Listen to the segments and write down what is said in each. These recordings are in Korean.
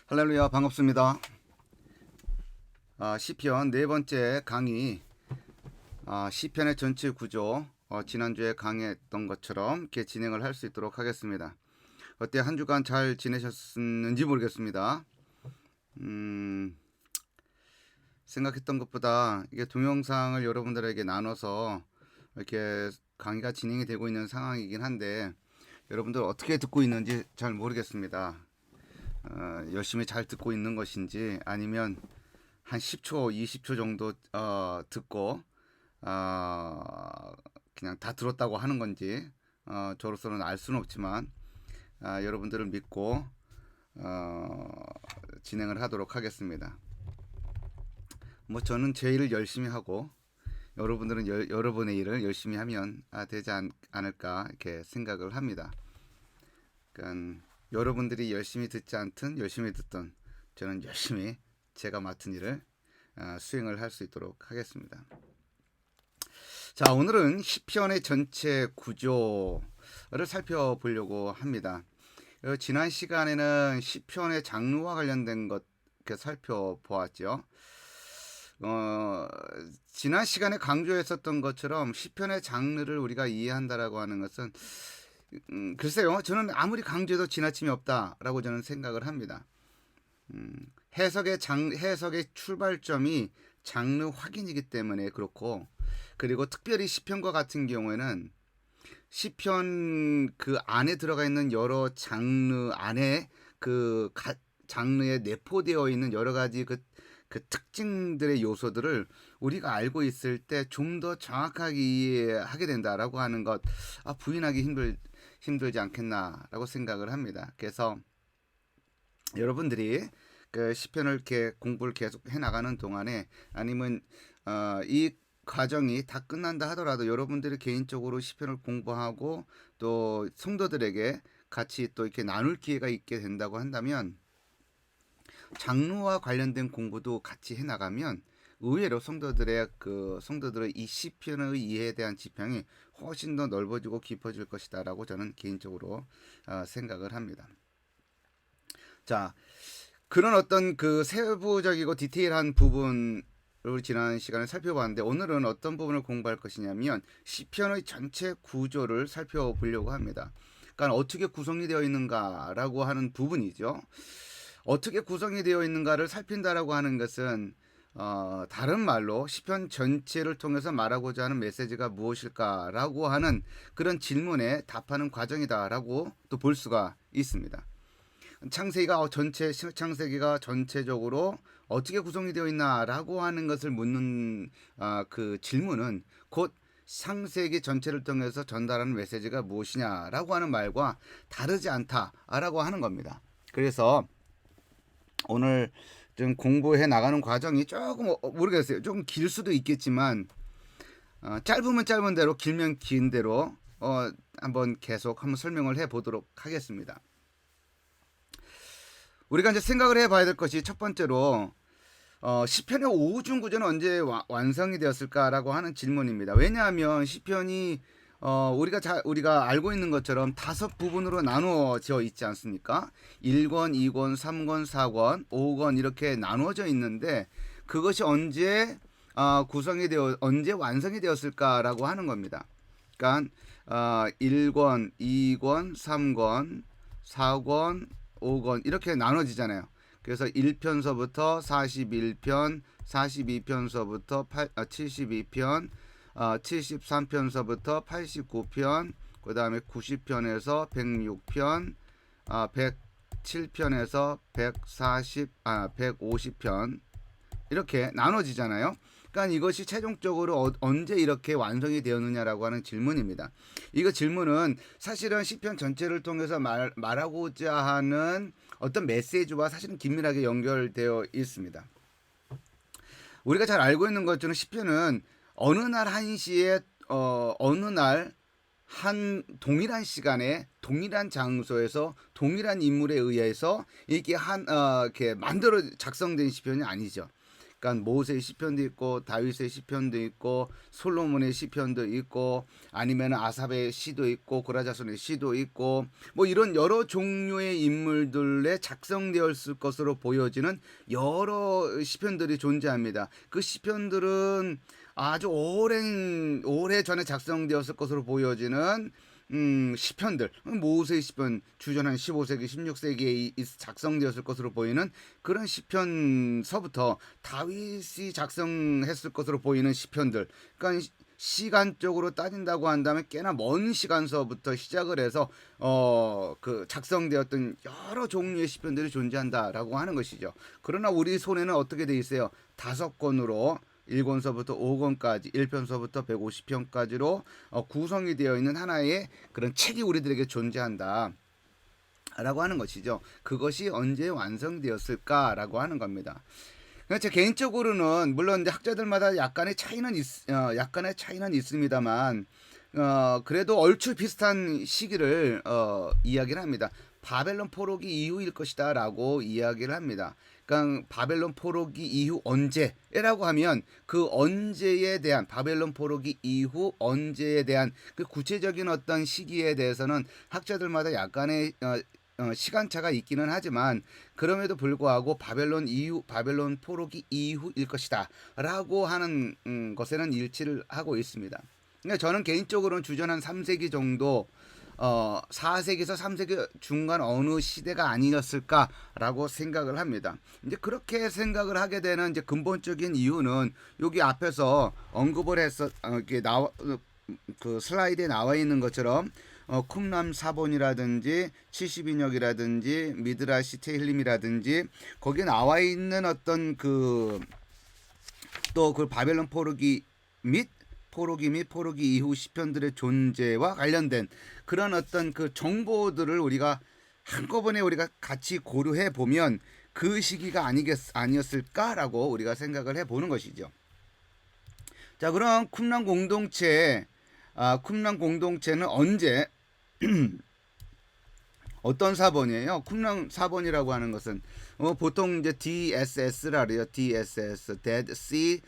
할렐루야, 반갑습니다. 시편 네 번째 강의, 시편의 전체 구조, 지난주에 강의했던 것처럼 이렇게 진행을 할 수 있도록 하겠습니다. 어때, 한 주간 잘 지내셨는지 모르겠습니다. 생각했던 것보다 이게 동영상을 여러분들에게 나눠서 이렇게 강의가 진행이 되고 있는 상황이긴 한데, 여러분들 어떻게 듣고 있는지 잘 모르겠습니다. 열심히 잘 듣고 있는 것인지, 아니면 한 10초, 20초 정도 듣고 그냥 다 들었다고 하는 건지, 저로서는 알 수는 없지만 여러분들을 믿고 진행을 하도록 하겠습니다. 뭐 저는 제 일을 열심히 하고 여러분들은 여러분의 일을 열심히 하면 되지 않을까 이렇게 생각을 합니다. 그러니까 여러분들이 열심히 듣지 않든 열심히 듣든 저는 열심히 제가 맡은 일을 수행을 할 수 있도록 하겠습니다. 자, 오늘은 시편의 전체 구조를 살펴보려고 합니다. 지난 시간에는 시편의 장르와 관련된 것 살펴보았죠. 지난 시간에 강조했었던 것처럼 시편의 장르를 우리가 이해한다라고 하는 것은 글쎄요, 저는 아무리 강조해도 지나침이 없다라고 저는 생각을 합니다. 해석의 출발점이 장르 확인이기 때문에 그렇고, 그리고 특별히 시편과 같은 경우에는 시편 그 안에 들어가 있는 여러 장르 안에 장르에 내포되어 있는 여러 가지 그 특징들의 요소들을 우리가 알고 있을 때 좀 더 정확하게 이해하게 된다라고 하는 것, 부인하기 힘들지 않겠나라고 생각을 합니다. 그래서 여러분들이 그 시편을 이렇게 공부를 계속 해 나가는 동안에, 아니면 이 과정이 다 끝난다 하더라도 여러분들이 개인적으로 시편을 공부하고 또 성도들에게 같이 또 이렇게 나눌 기회가 있게 된다고 한다면, 장르와 관련된 공부도 같이 해 나가면 의외로 성도들의 이 시편의 이해에 대한 지평이 훨씬 더 넓어지고 깊어질 것이다라고 저는 개인적으로 생각을 합니다. 자, 그런 어떤 그 세부적이고 디테일한 부분을 지난 시간에 살펴봤는데, 오늘은 어떤 부분을 공부할 것이냐면 시편의 전체 구조를 살펴보려고 합니다. 그러니까 어떻게 구성이 되어 있는가라고 하는 부분이죠. 어떻게 구성이 되어 있는가를 살핀다라고 하는 것은 다른 말로 시편 전체를 통해서 말하고자 하는 메시지가 무엇일까라고 하는 그런 질문에 답하는 과정이다라고 또 볼 수가 있습니다. 창세기가 전체적으로 어떻게 구성이 되어 있나라고 하는 것을 묻는 그 질문은 곧 창세기 전체를 통해서 전달하는 메시지가 무엇이냐라고 하는 말과 다르지 않다라고 하는 겁니다. 그래서 오늘 좀 공부해 나가는 과정이 조금 모르겠어요. 좀 길 수도 있겠지만 짧으면 짧은 대로, 길면 긴 대로 한번 설명을 해 보도록 하겠습니다. 우리가 이제 생각을 해봐야 될 것이, 첫 번째로 시편의 오중 구조는 언제 완성이 되었을까라고 하는 질문입니다. 왜냐하면 시편이 우리가 알고 있는 것처럼 5부분으로 나누어져 있지 않습니까? 1권, 2권, 3권, 4권, 5권 이렇게 나누어져 있는데, 그것이 언제 언제 완성이 되었을까라고 하는 겁니다. 그러니까 1권, 2권, 3권, 4권, 5권 이렇게 나눠지잖아요. 그래서 1편서부터 41편, 42편서부터 72편, 73편서부터 89편, 그 다음에 90편에서 106편, 107편에서 150편 이렇게 나눠지잖아요. 그러니까 이것이 최종적으로 언제 이렇게 완성이 되었느냐라고 하는 질문입니다. 이거 질문은 사실은 시편 전체를 통해서 말하고자 하는 어떤 메시지와 사실은 긴밀하게 연결되어 있습니다. 우리가 잘 알고 있는 것처럼 시편은 어느 날 한시에 어느 날 한 동일한 시간에 동일한 장소에서 동일한 인물에 의해서 이렇게 이렇게 만들어 작성된 시편이 아니죠. 그러니까 모세의 시편도 있고 다윗의 시편도 있고 솔로몬의 시편도 있고 아니면 아삽의 시도 있고 고라자손의 시도 있고 뭐 이런 여러 종류의 인물들의 작성되었을 것으로 보여지는 여러 시편들이 존재합니다. 그 시편들은 아주 오래 전에 작성되었을 것으로 보여지는 시편들, 모세의 시편 주전 한 15세기, 16세기에 작성되었을 것으로 보이는 그런 시편서부터 다윗이 작성했을 것으로 보이는 시편들, 그러니까 시간적으로 따진다고 한다면 꽤나 먼 시간서부터 시작을 해서 그 작성되었던 여러 종류의 시편들이 존재한다라고 하는 것이죠. 그러나 우리 손에는 어떻게 돼 있어요? 5권으로 1권서부터 5권까지 1편서부터 150편까지로 구성이 되어 있는 하나의 그런 책이 우리들에게 존재한다 라고 하는 것이죠. 그것이 언제 완성되었을까라고 하는 겁니다. 제 개인적으로는 물론 이제 학자들마다 약간의 차이는 있습니다만 그래도 얼추 비슷한 시기를 이야기를 합니다. 바벨론 포로기 이후일 것이다라고 이야기를 합니다. 그러니까 바벨론 포로기 이후 언제라고 하면 그 언제에 대한 바벨론 포로기 이후 언제에 대한 그 구체적인 어떤 시기에 대해서는 학자들마다 약간의 시간차가 있기는 하지만 그럼에도 불구하고 바벨론 포로기 이후일 것이다라고 하는 것에는 일치를 하고 있습니다. 그러니까 저는 개인적으로는 주전 한 3세기 정도 4세기에서 3세기 중간 어느 시대가 아니었을까라고 생각을 합니다. 이제 그렇게 생각을 하게 되는 이제 근본적인 이유는 여기 앞에서 언급을 해서 이렇게 그 슬라이드에 나와 있는 것처럼 쿰람 사본이라든지 70인역이라든지 미드라시 테힐림이라든지 거기에 나와 있는 어떤 그 또 그 바벨론 포로기 및 포로기 이후 시편들의 존재와 관련된 그런 어떤 그 정보들을 우리가 한꺼번에 우리가 같이 고려해 보면 그 시기가 아니었을까라고 우리가 생각을 해 보는 것이죠. 자, 그럼 쿰람 공동체는 언제 어떤 사본이에요? 쿰람 사본이라고 하는 것은 보통 이제 DSS라 그래요. DSS, Dead Sea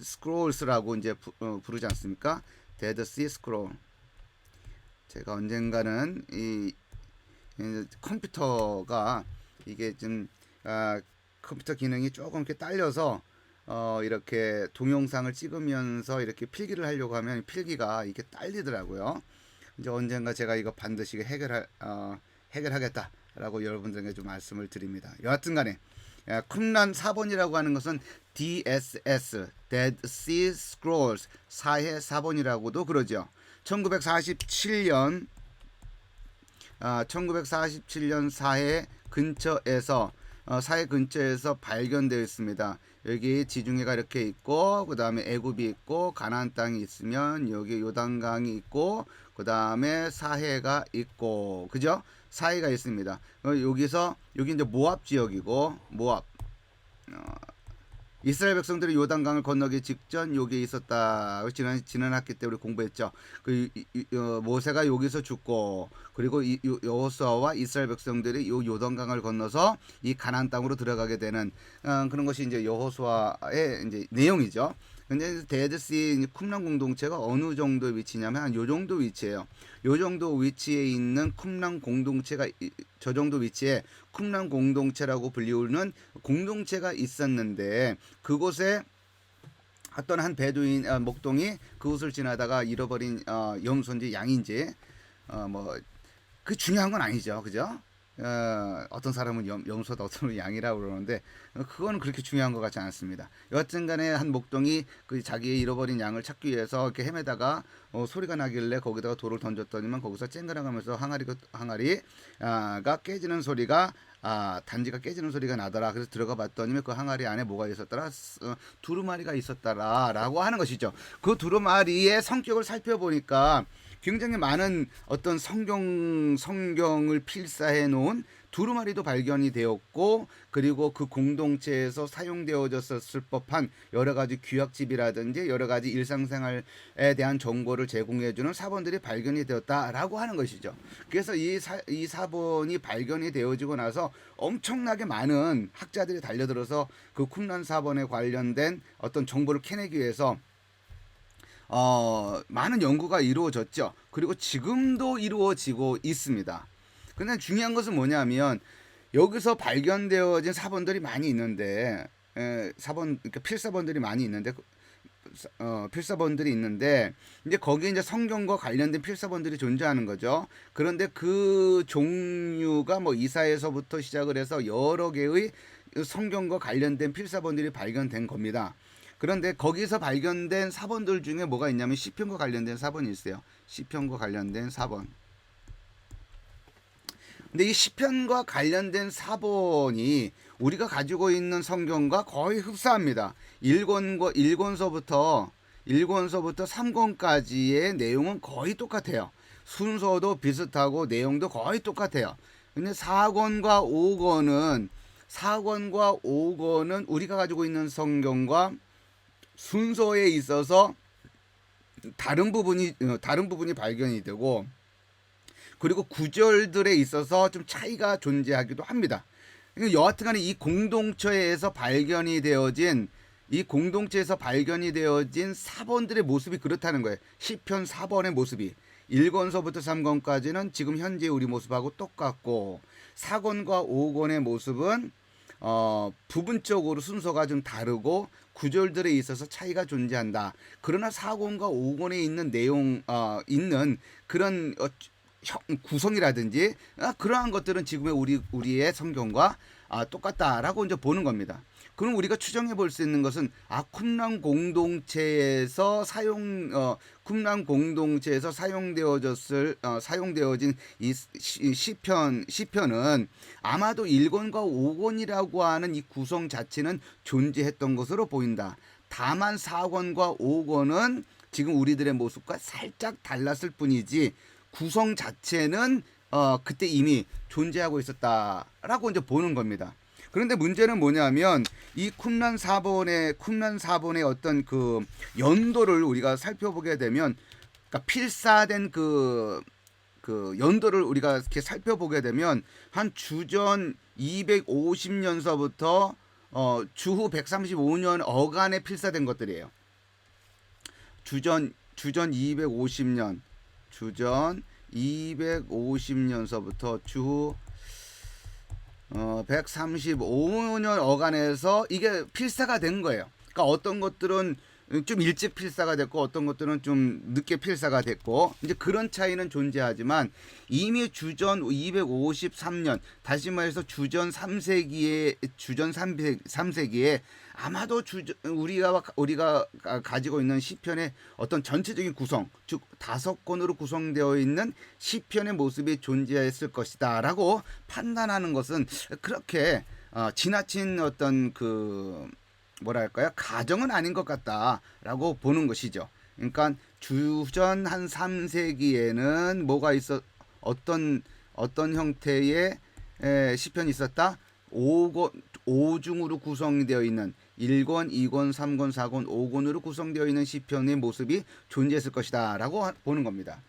Scrolls라고 이제 부르지 않습니까? Dead Sea Scroll. 제가 언젠가는 이 컴퓨터가 이게 좀 컴퓨터 기능이 조금 이렇게 딸려서 이렇게 동영상을 찍으면서 이렇게 필기를 하려고 하면 필기가 이렇게 딸리더라고요. 이제 언젠가 제가 이거 반드시 해결하겠다라고 여러분들에게 좀 말씀을 드립니다. 여하튼간에 쿰람 사본이라고 하는 것은 DSS, Dead Sea Scrolls 사해 사본이라고도 그러죠. 1947년 사해 근처에서 발견되어 있습니다. 여기 지중해가 이렇게 있고 그 다음에 애굽이 있고 가나안 땅이 있으면 여기 요단강이 있고 그 다음에 사해가 있고 그죠? 사해가 있습니다. 여기 이제 모압 지역이고 모압 이스라엘 백성들이 요단강을 건너기 직전 여기에 있었다. 지난 학기 때 우리 공부했죠. 모세가 여기서 죽고 그리고 여호수아와 이스라엘 백성들이 요 요단강을 건너서 이 가나안 땅으로 들어가게 되는 그런 것이 이제 여호수아의 이제 내용이죠. 근데 데드시 쿰람 공동체가 어느 정도 위치냐면 한 요 정도 위치예요. 요 정도 위치에 있는 쿰람 공동체가 저 정도 위치에 쿰람 공동체라고 불리우는 공동체가 있었는데 그곳에 어떤 한 베두인 목동이 그곳을 지나다가 잃어버린 염소인지 양인지 뭐 그 중요한 건 아니죠, 그죠? 어떤 사람은 염소다, 어떤 사람은 양이라고 그러는데 그거는 그렇게 중요한 것 같지 않습니다. 여하튼간에 한 목동이 그 자기의 잃어버린 양을 찾기 위해서 이렇게 헤매다가 소리가 나길래 거기다가 돌을 던졌더니만 거기서 쨍그랑하면서 항아리가 깨지는 소리가 단지가 깨지는 소리가 나더라. 그래서 들어가 봤더니 그 항아리 안에 뭐가 있었더라? 두루마리가 있었더라라고 하는 것이죠. 그 두루마리의 성격을 살펴보니까 굉장히 많은 어떤 성경을 필사해 놓은 두루마리도 발견이 되었고, 그리고 그 공동체에서 사용되어졌을 법한 여러 가지 규약집이라든지 여러 가지 일상생활에 대한 정보를 제공해주는 사본들이 발견이 되었다라고 하는 것이죠. 그래서 이 사본이 발견이 되어지고 나서 엄청나게 많은 학자들이 달려들어서 그 쿰란 사본에 관련된 어떤 정보를 캐내기 위해서 많은 연구가 이루어졌죠. 그리고 지금도 이루어지고 있습니다. 근데 중요한 것은 뭐냐면 여기서 발견되어진 사본들이 많이 있는데, 그러니까 필사본들이 많이 있는데, 필사본들이 있는데, 이제 거기에 이제 성경과 관련된 필사본들이 존재하는 거죠. 그런데 그 종류가 뭐 이사에서부터 시작을 해서 여러 개의 성경과 관련된 필사본들이 발견된 겁니다. 그런데 거기서 발견된 사본들 중에 뭐가 있냐면 시편과 관련된 사본이 있어요. 시편과 관련된 사본. 근데 이 시편과 관련된 사본이 우리가 가지고 있는 성경과 거의 흡사합니다. 1권서부터 3권까지의 내용은 거의 똑같아요. 순서도 비슷하고 내용도 거의 똑같아요. 근데 4권과 5권은 우리가 가지고 있는 성경과 순서에 있어서 다른 부분이 발견이 되고, 그리고 구절들에 있어서 좀 차이가 존재하기도 합니다. 여하튼간에 이 공동체에서 발견이 되어진 사본들의 모습이 그렇다는 거예요. 시편 4번의 모습이 1권서부터 3권까지는 지금 현재 우리 모습하고 똑같고, 4권과 5권의 모습은 부분적으로 순서가 좀 다르고 구절들에 있어서 차이가 존재한다. 그러나 4권과 5권에 있는 있는 그런 구성이라든지 그러한 것들은 지금의 우리의 성경과 똑같다라고 이제 보는 겁니다. 그럼 우리가 추정해 볼 수 있는 것은 쿰란 공동체에서 사용되어진 이 시편은 아마도 1권과 5권이라고 하는 이 구성 자체는 존재했던 것으로 보인다. 다만 4권과 5권은 지금 우리들의 모습과 살짝 달랐을 뿐이지 구성 자체는 그때 이미 존재하고 있었다라고 이제 보는 겁니다. 그런데 문제는 뭐냐면 이 쿰란 사본의 어떤 그 연도를 우리가 살펴보게 되면, 그러니까 필사된 그 연도를 우리가 이렇게 살펴보게 되면 한 주전 250년서부터 주후 135년 어간에 필사된 것들이에요. 주전 250년서부터 주후 135년 어간에서 이게 필사가 된 거예요. 그러니까 어떤 것들은 좀 일찍 필사가 됐고 어떤 것들은 좀 늦게 필사가 됐고, 이제 그런 차이는 존재하지만 이미 주전 253년, 다시 말해서 주전 3세기에 아마도 우리가 가지고 있는 시편의 어떤 전체적인 구성, 즉 5권으로 구성되어 있는 시편의 모습이 존재했을 것이다라고 판단하는 것은 그렇게 지나친 어떤 가정은 아닌 것 같다라고 보는 것이죠. 그러니까 주전 한 3세기에는 뭐가 어떤 형태의 시편이 있었다? 5중으로 구성되어 있는 1권, 2권, 3권, 4권, 5권으로 구성되어 있는 시편의 모습이 존재했을 것이다 라고 보는 겁니다.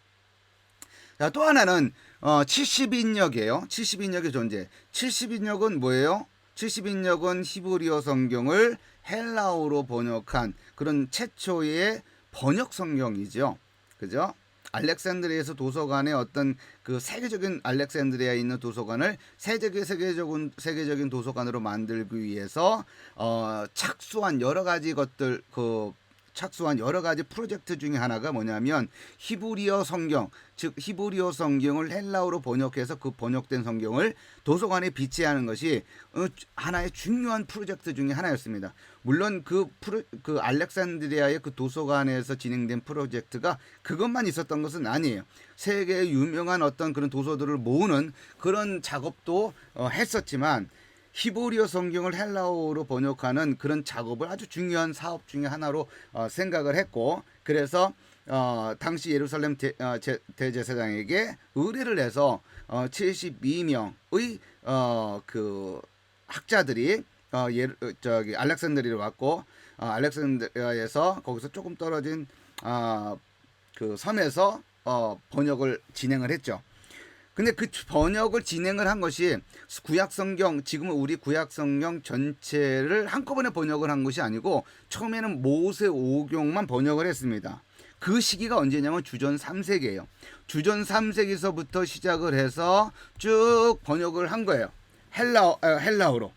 자, 또 하나는 70인역이에요. 70인역의 존재. 70인역은 뭐예요? 70인역은 히브리어 성경을 헬라어로 번역한 그런 최초의 번역 성경이죠. 그죠? 알렉산드리아에서 도서관의 어떤 그 세계적인 알렉산드리아에 있는 도서관을 세계적인 도서관으로 만들기 위해서 착수한 여러 가지 프로젝트 중에 하나가 뭐냐면 히브리어 성경, 즉 히브리어 성경을 헬라어로 번역해서 그 번역된 성경을 도서관에 비치하는 것이 하나의 중요한 프로젝트 중에 하나였습니다. 물론 그 알렉산드리아의 그 도서관에서 진행된 프로젝트가 그것만 있었던 것은 아니에요. 세계의 유명한 어떤 그런 도서들을 모으는 그런 작업도 했었지만, 히브리어 성경을 헬라어로 번역하는 그런 작업을 아주 중요한 사업 중에 하나로 생각을 했고, 그래서 당시 예루살렘 대제사장에게 의뢰를 해서 72명의 그 학자들이 저기 알렉산드리아로 왔고, 알렉산드리아에서 거기서 조금 떨어진 그 섬에서 번역을 진행을 했죠. 근데 그 번역을 진행을 한 것이 구약성경, 지금은 우리 구약성경 전체를 한꺼번에 번역을 한 것이 아니고 처음에는 모세 오경만 번역을 했습니다. 그 시기가 언제냐면 주전 3세기예요. 주전 3세기서부터 시작을 해서 쭉 번역을 한 거예요. 헬라어로.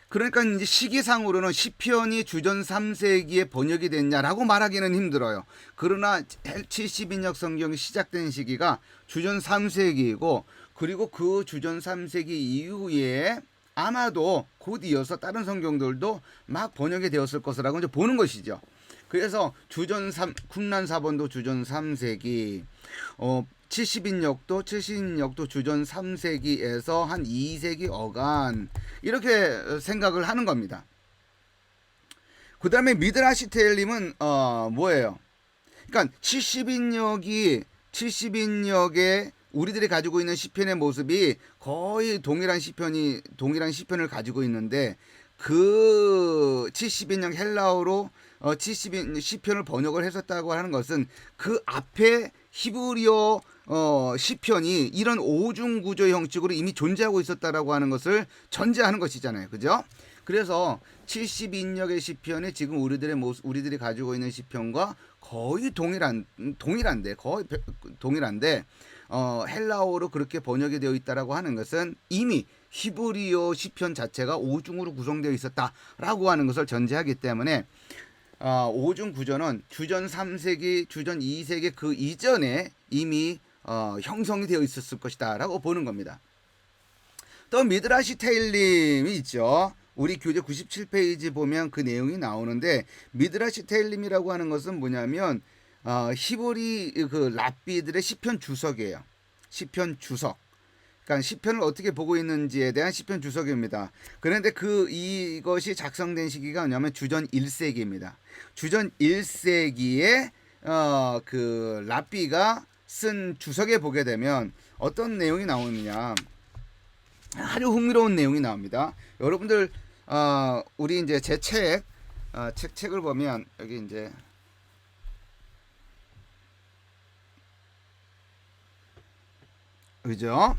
그러니까 이제 시기상으로는 시편이 주전 3세기에 번역이 됐냐라고 말하기는 힘들어요. 그러나 70인역 성경이 시작된 시기가 주전 3세기이고, 그리고 그 주전 3세기 이후에 아마도 곧 이어서 다른 성경들도 막 번역이 되었을 것이라고 이제 보는 것이죠. 그래서 국난사본도 주전 3세기, 70인역도 주전 3세기에서 한 2세기 어간, 이렇게 생각을 하는 겁니다. 그 다음에 미드라시 테일림은 뭐예요? 그러니까 70인역에 우리들이 가지고 있는 시편의 모습이 거의 동일한 시편을 가지고 있는데, 그 70인역 헬라어로 70인 시편을 번역을 했었다고 하는 것은 그 앞에 히브리어 시편이 이런 오중 구조 형식으로 이미 존재하고 있었다라고 하는 것을 전제하는 것이잖아요. 그죠? 그래서 70인역의 시편이 지금 우리들이 가지고 있는 시편과 거의 동일한데 헬라어로 그렇게 번역이 되어 있다라고 하는 것은 이미 히브리어 시편 자체가 오중으로 구성되어 있었다라고 하는 것을 전제하기 때문에 오중 구조는 주전 3세기, 주전 2세기 그 이전에 이미 형성이 되어 있었을 것이다 라고 보는 겁니다. 또 미드라시 테일림이 있죠. 우리 교재 97페이지 보면 그 내용이 나오는데, 미드라시 테일림이라고 하는 것은 뭐냐면 히브리 그 랍비들의 시편 주석이에요. 시편 주석. 그러니까 시편을 어떻게 보고 있는지에 대한 시편 주석입니다. 그런데 이것이 작성된 시기가 뭐냐면 주전 1세기입니다. 주전 1세기에 그 랍비가 쓴 주석에 보게 되면 어떤 내용이 나오느냐, 아주 흥미로운 내용이 나옵니다. 여러분들 우리 이제 제 책을 보면 여기 이제 그죠?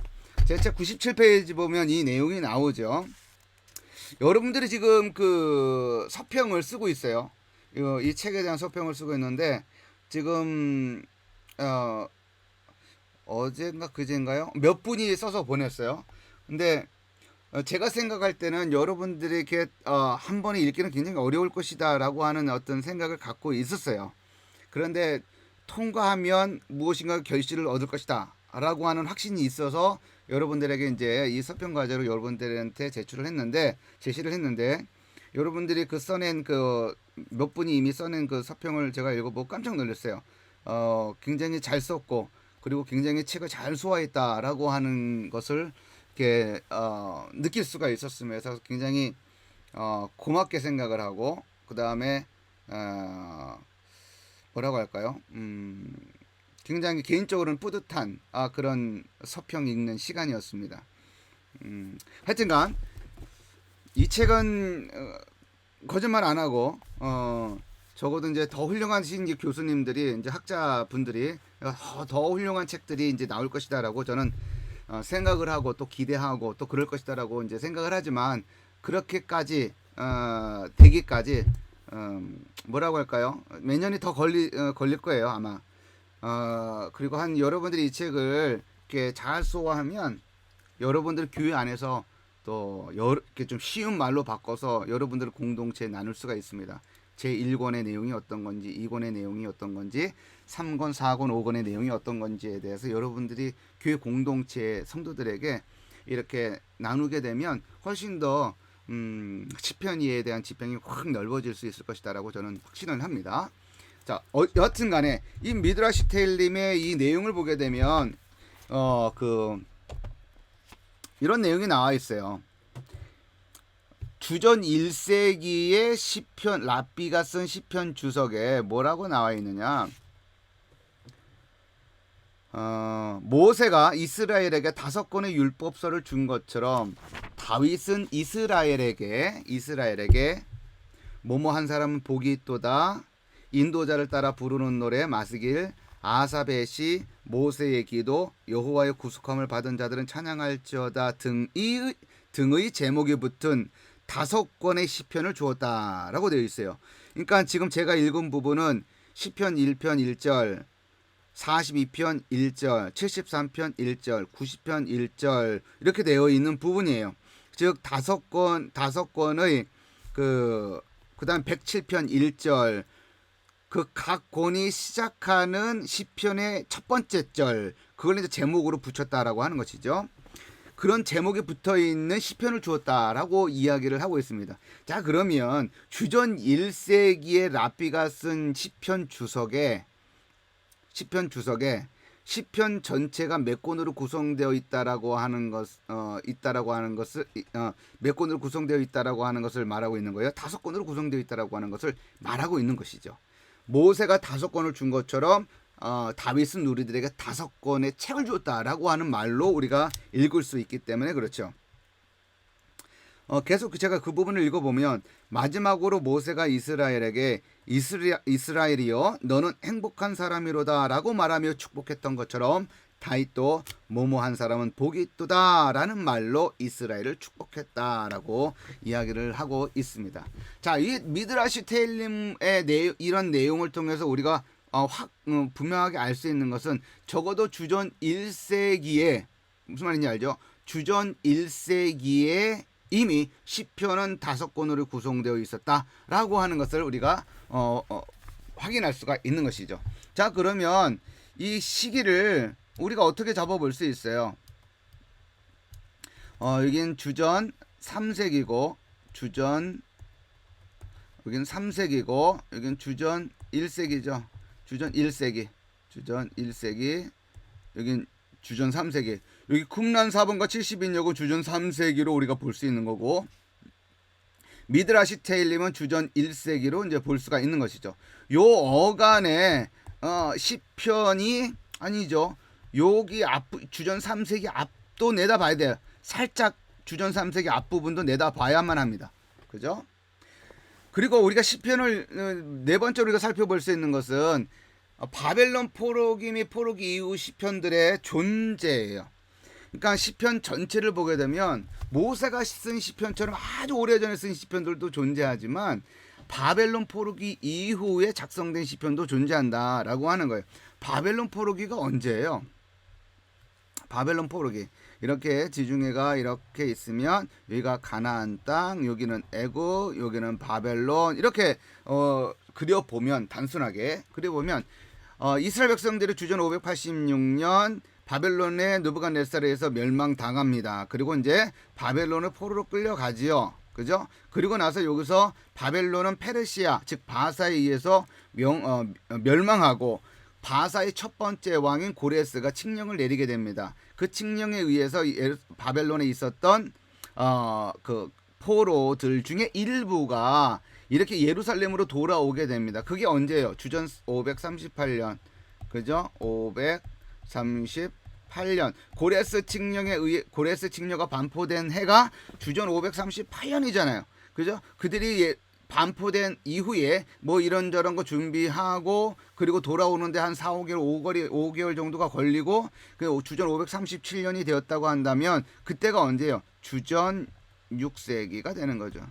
제 책 97페이지 보면 이 내용이 나오죠. 여러분들이 지금 그 서평을 쓰고 있어요. 이 책에 대한 서평을 쓰고 있는데, 지금 어젠가 그젠가요? 몇 분이 써서 보냈어요. 근데 제가 생각할 때는 여러분들이 이렇게 한 번에 읽기는 굉장히 어려울 것이다 라고 하는 어떤 생각을 갖고 있었어요. 그런데 통과하면 무엇인가 결실을 얻을 것이다 라고 하는 확신이 있어서 여러분들에게 이제 이 서평 과제로 여러분들한테 제시를 했는데, 여러분들이 그 써낸 그 몇 분이 이미 써낸 그 서평을 제가 읽어보고 깜짝 놀랐어요. 굉장히 잘 썼고, 그리고 굉장히 책을 잘 소화했다라고 하는 것을 이렇게 느낄 수가 있었으면서 굉장히 고맙게 생각을 하고, 그 다음에 뭐라고 할까요? 굉장히 개인적으로는 뿌듯한 그런 서평 읽는 시간이었습니다. 하여튼간 이 책은 거짓말 안 하고 적어도 이제 더 훌륭하신 교수님들이, 이제 학자분들이 더 훌륭한 책들이 이제 나올 것이다라고 저는 생각을 하고 또 기대하고 또 그럴 것이다라고 이제 생각을 하지만, 그렇게까지 되기까지 뭐라고 할까요? 몇 년이 더 걸릴 거예요 아마. 그리고 여러분들이 이 책을 이렇게 잘 소화하면 여러분들 교회 안에서 또 이렇게 좀 쉬운 말로 바꿔서 여러분들 공동체에 나눌 수가 있습니다. 제 1권의 내용이 어떤 건지, 2권의 내용이 어떤 건지, 3권, 4권, 5권의 내용이 어떤 건지에 대해서 여러분들이 교회 공동체 성도들에게 이렇게 나누게 되면 훨씬 더 시편에 대한 지평이 확 넓어질 수 있을 것이다라고 저는 확신을 합니다. 자, 여하튼 간에 이 미드라시 테일림의 이 내용을 보게 되면 이런 내용이 나와 있어요. 주전 1세기의 시편 랍비가 쓴 시편 주석에 뭐라고 나와 있느냐? 모세가 이스라엘에게 5권의 율법서를 준 것처럼 다윗은 이스라엘에게 뭐뭐 한 사람은 복이 있도다, 인도자를 따라 부르는 노래, 마스길, 아삽의 시, 모세의 기도, 여호와의 구속함을 받은 자들은 찬양할지어다 등의 제목이 붙은 5권의 시편을 주었다라고 되어 있어요. 그러니까 지금 제가 읽은 부분은 시편 1편 1절, 42편 1절, 73편 1절, 90편 1절 이렇게 되어 있는 부분이에요. 즉 5권의 그다음 107편 1절 그 각 권이 시작하는 시편의 첫 번째 절 그걸 이제 제목으로 붙였다라고 하는 것이죠. 그런 제목이 붙어있는 시편을 주었다라고 이야기를 하고 있습니다. 자, 그러면 주전 1세기의 랍비가 쓴 시편 주석에 시편 전체가 몇 권으로 구성되어 있다라고 하는 것을 몇 권으로 구성되어 있다라고 하는 것을 말하고 있는 거예요. 5권으로 구성되어 있다라고 하는 것을 말하고 있는 것이죠. 모세가 5권을 준 것처럼 다윗은 우리들에게 5권의 책을 주었다라고 하는 말로 우리가 읽을 수 있기 때문에 그렇죠. 계속 제가 그 부분을 읽어보면 마지막으로 모세가 이스라엘에게 이스라엘이여 너는 행복한 사람이로다 라고 말하며 축복했던 것처럼 다윗도 뭐뭐한 사람은 복이 있도다 라는 말로 이스라엘을 축복했다라고 이야기를 하고 있습니다. 자, 이 미드라시 테일림의 이런 내용을 통해서 우리가 분명하게 알 수 있는 것은 적어도 주전 1세기에 무슨 말인지 알죠? 주전 1세기에 이미 시편은 5권으로 구성되어 있었다라고 하는 것을 우리가 확인할 수가 있는 것이죠. 자, 그러면 이 시기를 우리가 어떻게 잡아볼 수 있어요? 여긴 주전 3세기고 여긴 3세기고 여긴 주전 1세기죠. 주전 1세기 여긴 주전 3세기 여기 쿰란 4번과 70인역은 주전 3세기로 우리가 볼 수 있는 거고 미드라시 테일림은 주전 1세기로 이제 볼 수가 있는 것이죠. 요 어간에 시편이 아니죠. 여기 주전 3세기 앞도 내다봐야 돼요. 살짝 주전 3세기 앞부분도 내다봐야만 합니다. 그죠? 그리고 우리가 시편을 네 번째 우리가 살펴볼 수 있는 것은 바벨론 포로기 및 포로기 이후 시편들의 존재예요. 그러니까 시편 전체를 보게 되면 모세가 쓴 시편처럼 아주 오래전에 쓴 시편들도 존재하지만 바벨론 포로기 이후에 작성된 시편도 존재한다라고 하는 거예요. 바벨론 포로기가 언제예요? 바벨론 포로기 이렇게 지중해가 이렇게 있으면 여기가 가나안 땅, 여기는 애굽, 여기는 바벨론 이렇게 그려보면 단순하게 그려보면 이스라엘 백성들이 주전 586년 바벨론의 느부갓네살에서 멸망당합니다. 그리고 이제 바벨론을 포로로 끌려가지요. 그죠? 그리고 나서 여기서 바벨론은 페르시아 즉 바사에 의해서 멸망하고 바사의 첫 번째 왕인 고레스가 칙령을 내리게 됩니다. 그 칙령에 의해서 바벨론에 있었던 그 포로들 중에 일부가 이렇게 예루살렘으로 돌아오게 됩니다. 그게 언제예요? 주전 538년. 그죠? 538년. 고레스 칙령가 반포된 해가 주전 538년이잖아요. 그죠? 그들이 반포된 이후에 뭐 이런저런 거 준비하고 그리고 돌아오는데 한 5개월 정도가 걸리고 주전 537년이 되었다고 한다면 그때가 언제예요? 주전 6세기가 되는 거죠.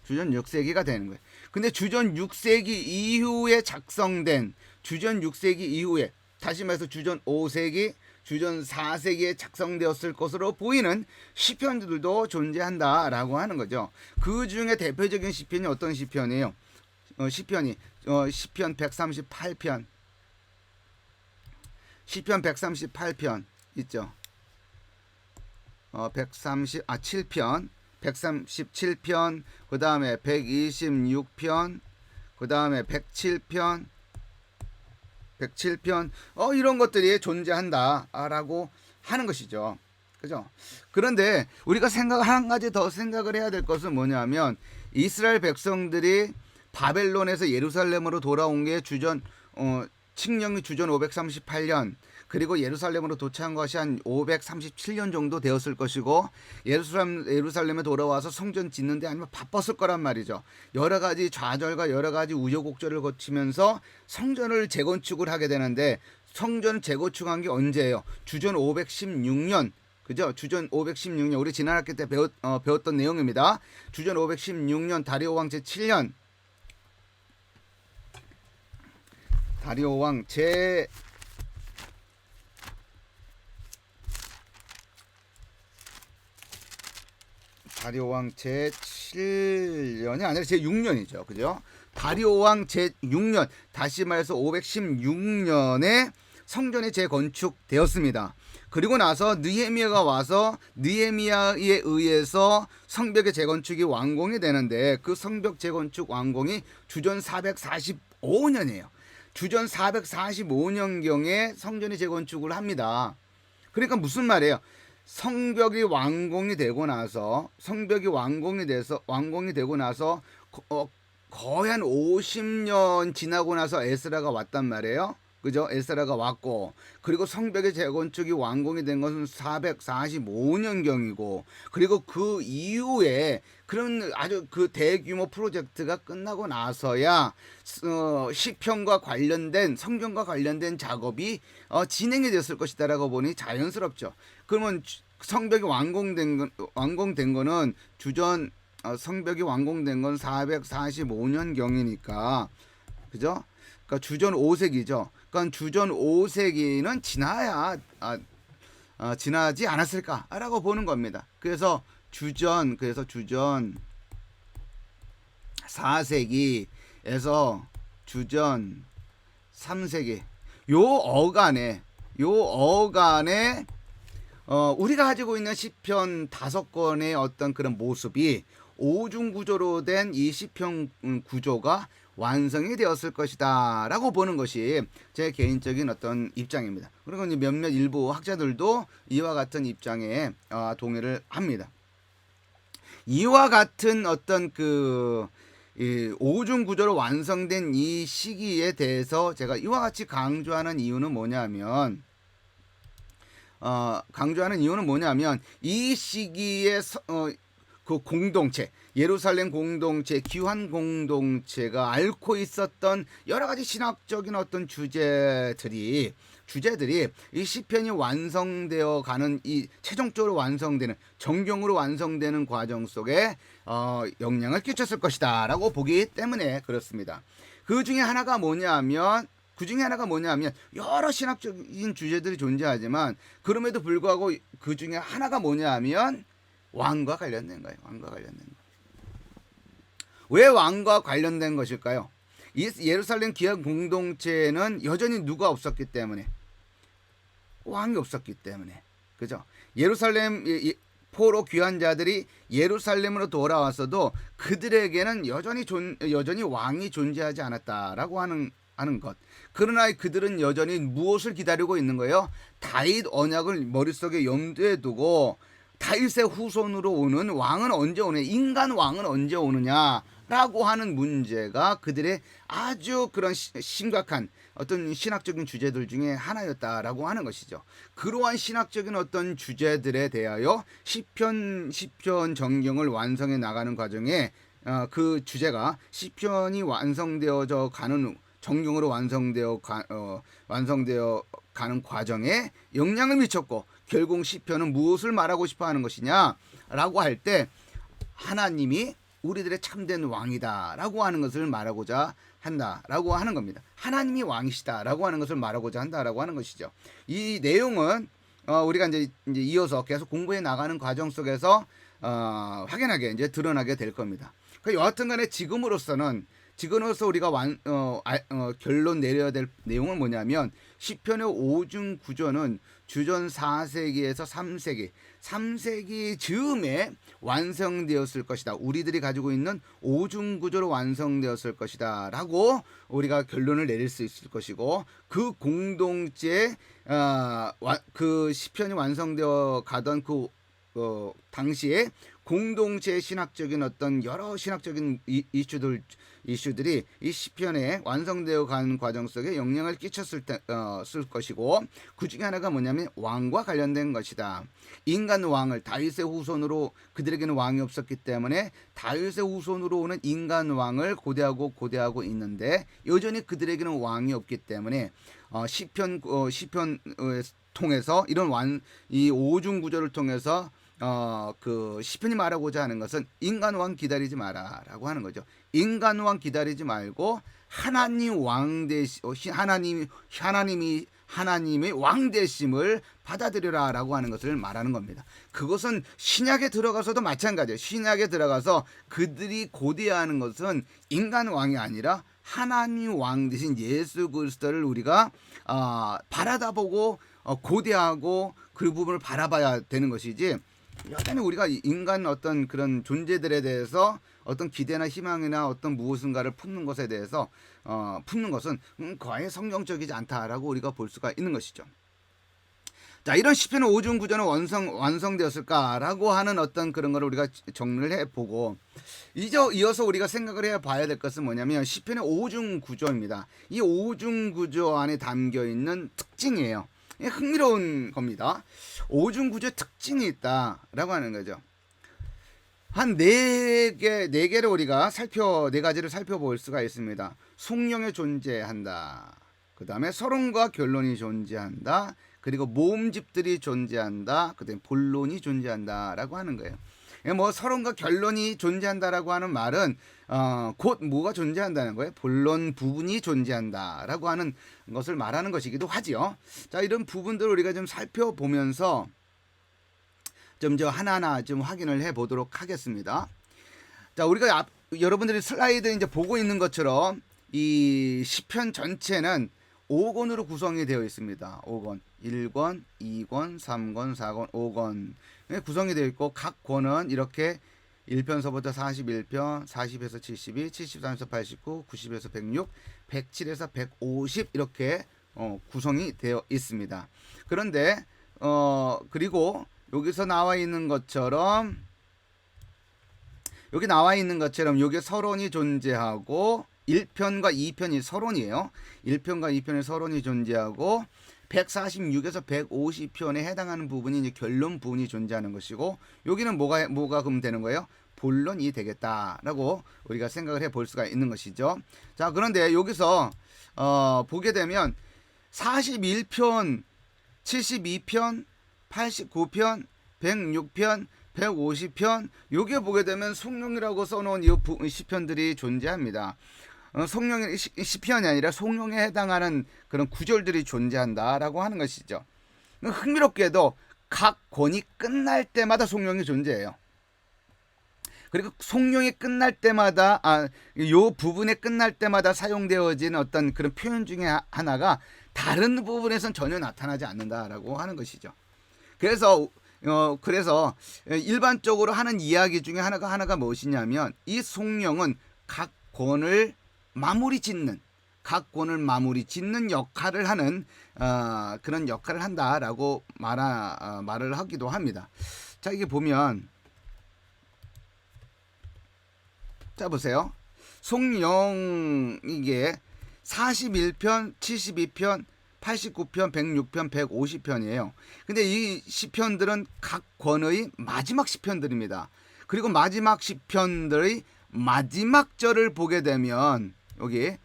주전 6세기가 되는 거예요. 근데 주전 6세기 이후에 작성된 주전 6세기 이후에 다시 말해서 주전 5세기 주전 4세기에 작성되었을 것으로 보이는 시편들도 존재한다라고 하는 거죠. 그 중에 대표적인 시편이 어떤 시편이에요? 시편 138편. 시편 138편 있죠. 7편, 137편, 그 다음에 126편, 그 다음에 107편, 이런 것들이 존재한다라고 하는 것이죠. 그죠? 그런데 우리가 한 가지 더 생각을 해야 될 것은 뭐냐면 이스라엘 백성들이 바벨론에서 예루살렘으로 돌아온 게 칙령이 주전 538년, 그리고 예루살렘으로 도착한 것이 한 537년 정도 되었을 것이고, 예루살렘에 돌아와서 성전 짓는데 아니면 바빴을 거란 말이죠. 여러 가지 좌절과 여러 가지 우여곡절을 거치면서 성전을 재건축을 하게 되는데, 성전 재건축한 게 언제예요? 주전 516년. 그죠? 주전 516년, 우리 지난 학기 때 배웠던 내용입니다. 주전 516년 다리오 왕 제7년, 다리오 왕 제7년이 아니라 제6년이죠. 그죠? 다리오 왕 제6년, 다시 말해서 516년에 성전이 재건축되었습니다. 그리고 나서 느헤미야가 와서 느헤미야에 의해서 성벽의 재건축이 완공이 되는데, 그 성벽 재건축 완공이 주전 445년이에요. 주전 445년경에 성전이 재건축을 합니다. 그러니까 무슨 말이에요? 성벽이 완공이 되고 나서 거의 한 50년 지나고 나서 에스라가 왔단 말이에요. 그죠? 에스라가 왔고, 그리고 성벽의 재건축이 완공이 된 것은 445년경이고, 그리고 그 이후에 그런 아주 그 대규모 프로젝트가 끝나고 나서야 시편과 관련된, 성경과 관련된 작업이 진행이 됐을 것이다라고 보니 자연스럽죠. 그러면 성벽이 완공된 거는 성벽이 완공된 건 445년경이니까, 그죠? 그러니까 주전 5세기죠. 그러니까 주전 5세기는 지나지 않았을까라고 보는 겁니다. 그래서 주전 4세기에서 주전 3세기 요 어간에 우리가 가지고 있는 시편 5권의 어떤 그런 모습이 오중 구조로 된 이 시편 구조가 완성이 되었을 것이다 라고 보는 것이 제 개인적인 어떤 입장입니다. 그리고 몇몇 일부 학자들도 이와 같은 입장에 동의를 합니다. 이와 같은 어떤 오중 구조로 완성된 이 시기에 대해서 제가 이와 같이 강조하는 이유는 뭐냐면, 이 시기에 그 공동체, 예루살렘 공동체, 귀환 공동체가 앓고 있었던 여러 가지 신학적인 어떤 주제들이 이 시편이 완성되어 가는, 이 최종적으로 완성되는, 정경으로 완성되는 과정 속에 영향을 끼쳤을 것이다 라고 보기 때문에 그렇습니다. 그 중에 하나가 뭐냐면 여러 신학적인 주제들이 존재하지만, 그럼에도 불구하고 그 중에 하나가 뭐냐면 왕과 관련된 거예요. 왜 왕과 관련된 것일까요? 예루살렘 귀환 공동체는 여전히 누가 없었기 때문에, 왕이 없었기 때문에, 그죠? 예루살렘 포로 귀환자들이 예루살렘으로 돌아왔어도 그들에게는 여전히 왕이 존재하지 않았다라고 하는 것. 그러나 그들은 여전히 무엇을 기다리고 있는 거예요? 다윗 언약을 머릿속에 염두에 두고, 다윗의 후손으로 오는 왕은 언제 오느냐, 인간 왕은 언제 오느냐라고 하는 문제가 그들의 아주 그런 심각한 어떤 신학적인 주제들 중에 하나였다라고 하는 것이죠. 그러한 신학적인 어떤 주제들에 대하여 시편 정경을 완성해 나가는 과정에 그 주제가 시편이 완성되어져 가는, 정경으로 완성되어 가는 과정에 영향을 미쳤고, 결국 시편은 무엇을 말하고 싶어 하는 것이냐라고 할 때, 하나님이 우리들의 참된 왕이다라고 하는 것을 말하고자 한다라고 하는 겁니다. 하나님이 왕이시다라고 하는 것을 말하고자 한다라고 하는 것이죠. 이 내용은 우리가 이제 이어서 계속 공부해 나가는 과정 속에서 확연하게 이제 드러나게 될 겁니다. 여하튼간에 지금으로서는 지금으로서 우리가 결론 내려야 될 내용은 뭐냐면 시편의 오중 구조는 주전 4세기에서 3세기 즈음에 완성되었을 것이다. 우리들이 가지고 있는 오중 구조로 완성되었을 것이다 라고 우리가 결론을 내릴 수 있을 것이고, 그 공동체 그 시편이 완성되어 가던 그 당시에 공동체의 신학적인 어떤 여러 신학적인 이슈들이 이 시편에 완성되어 가는 과정 속에 영향을 끼쳤을 것이고, 그 중에 하나가 뭐냐면 왕과 관련된 것이다. 인간 왕을 다윗의 후손으로, 그들에게는 왕이 없었기 때문에 다윗의 후손으로 오는 인간 왕을 고대하고 있는데 여전히 그들에게는 왕이 없기 때문에 시편을 통해서 이 오중 구조를 통해서 그 시편이 말하고자 하는 것은 인간 왕 기다리지 마라라고 하는 거죠. 인간 왕 기다리지 말고 하나님의 왕 되심을 받아들여라라고 하는 것을 말하는 겁니다. 그것은 신약에 들어가서도 마찬가지예요. 신약에 들어가서 그들이 고대하는 것은 인간 왕이 아니라 하나님 왕 되신 예수 그리스도를 우리가 바라다보고 고대하고 그 부분을 바라봐야 되는 것이지, 여전히 우리가 인간 어떤 그런 존재들에 대해서 어떤 기대나 희망이나 어떤 무엇인가를 품는 것에 대해서 품는 것은 거의 성경적이지 않다라고 우리가 볼 수가 있는 것이죠. 자, 이런 시편의 오중 구조는 완성되었을까라고 하는 어떤 그런 거를 우리가 정리를 해보고, 이어서 우리가 생각을 해봐야 될 것은 뭐냐면 시편의 오중 구조입니다. 이 오중 구조 안에 담겨 있는 특징이에요. 흥미로운 겁니다. 오중 구조의 특징이 있다라고 하는 거죠. 한 네 개를 우리가 네 가지를 살펴볼 수가 있습니다. 속령이 존재한다. 그 다음에 서론과 결론이 존재한다. 그리고 모음집들이 존재한다. 그 다음에 본론이 존재한다라고 하는 거예요. 뭐 서론과 결론이 존재한다라고 하는 말은 곧 뭐가 존재한다는 거예요. 본론 부분이 존재한다라고 하는 것을 말하는 것이기도 하지요. 자, 이런 부분들을 우리가 좀 살펴보면서 좀 하나하나 좀 확인을 해보도록 하겠습니다. 자, 우리가 여러분들이 슬라이드 이제 보고 있는 것처럼 이 시편 전체는 5권으로 구성이 되어 있습니다. 5권, 1권, 2권, 3권, 4권, 5권 구성이 되어 있고, 각 권은 이렇게 1편서부터 41편, 40에서 72, 73에서 89, 90에서 106, 107에서 150 이렇게 구성이 되어 있습니다. 그런데 그리고 여기서 나와 있는 것처럼 여기 서론이 존재하고 1편과 2편이 서론이에요. 1편과 2편의 서론이 존재하고 146에서 150편에 해당하는 부분이 이제 결론 부분이 존재하는 것이고, 여기는 뭐가 그럼 되는 거예요? 본론이 되겠다라고 우리가 생각을 해볼 수가 있는 것이죠. 자, 그런데 여기서 보게 되면 41편, 72편, 89편, 106편, 150편 여기에 보게 되면 성령이라고 써놓은 이 시편들이 존재합니다. 시편이 아니라 성령에 해당하는 그런 구절들이 존재한다라고 하는 것이죠. 흥미롭게도 각 권이 끝날 때마다 성령이 존재해요. 그리고 성령이 끝날 때마다 요 부분에 끝날 때마다 사용되어진 어떤 그런 표현 중에 하나가 다른 부분에선 전혀 나타나지 않는다라고 하는 것이죠. 그래서 일반적으로 하는 이야기 중에 하나가 무엇이냐면, 이 성령은 각 권을 마무리 짓는 역할을 하는 그런 역할을 한다라고 말을 하기도 합니다. 자, 이게 보면, 자 보세요. 성령 이게 41편, 72편, 89편, 106편, 150편이에요. 근데 이 시편들은 각 권의 마지막 시편들입니다. 그리고 마지막 시편들의 마지막 절을 보게 되면 여기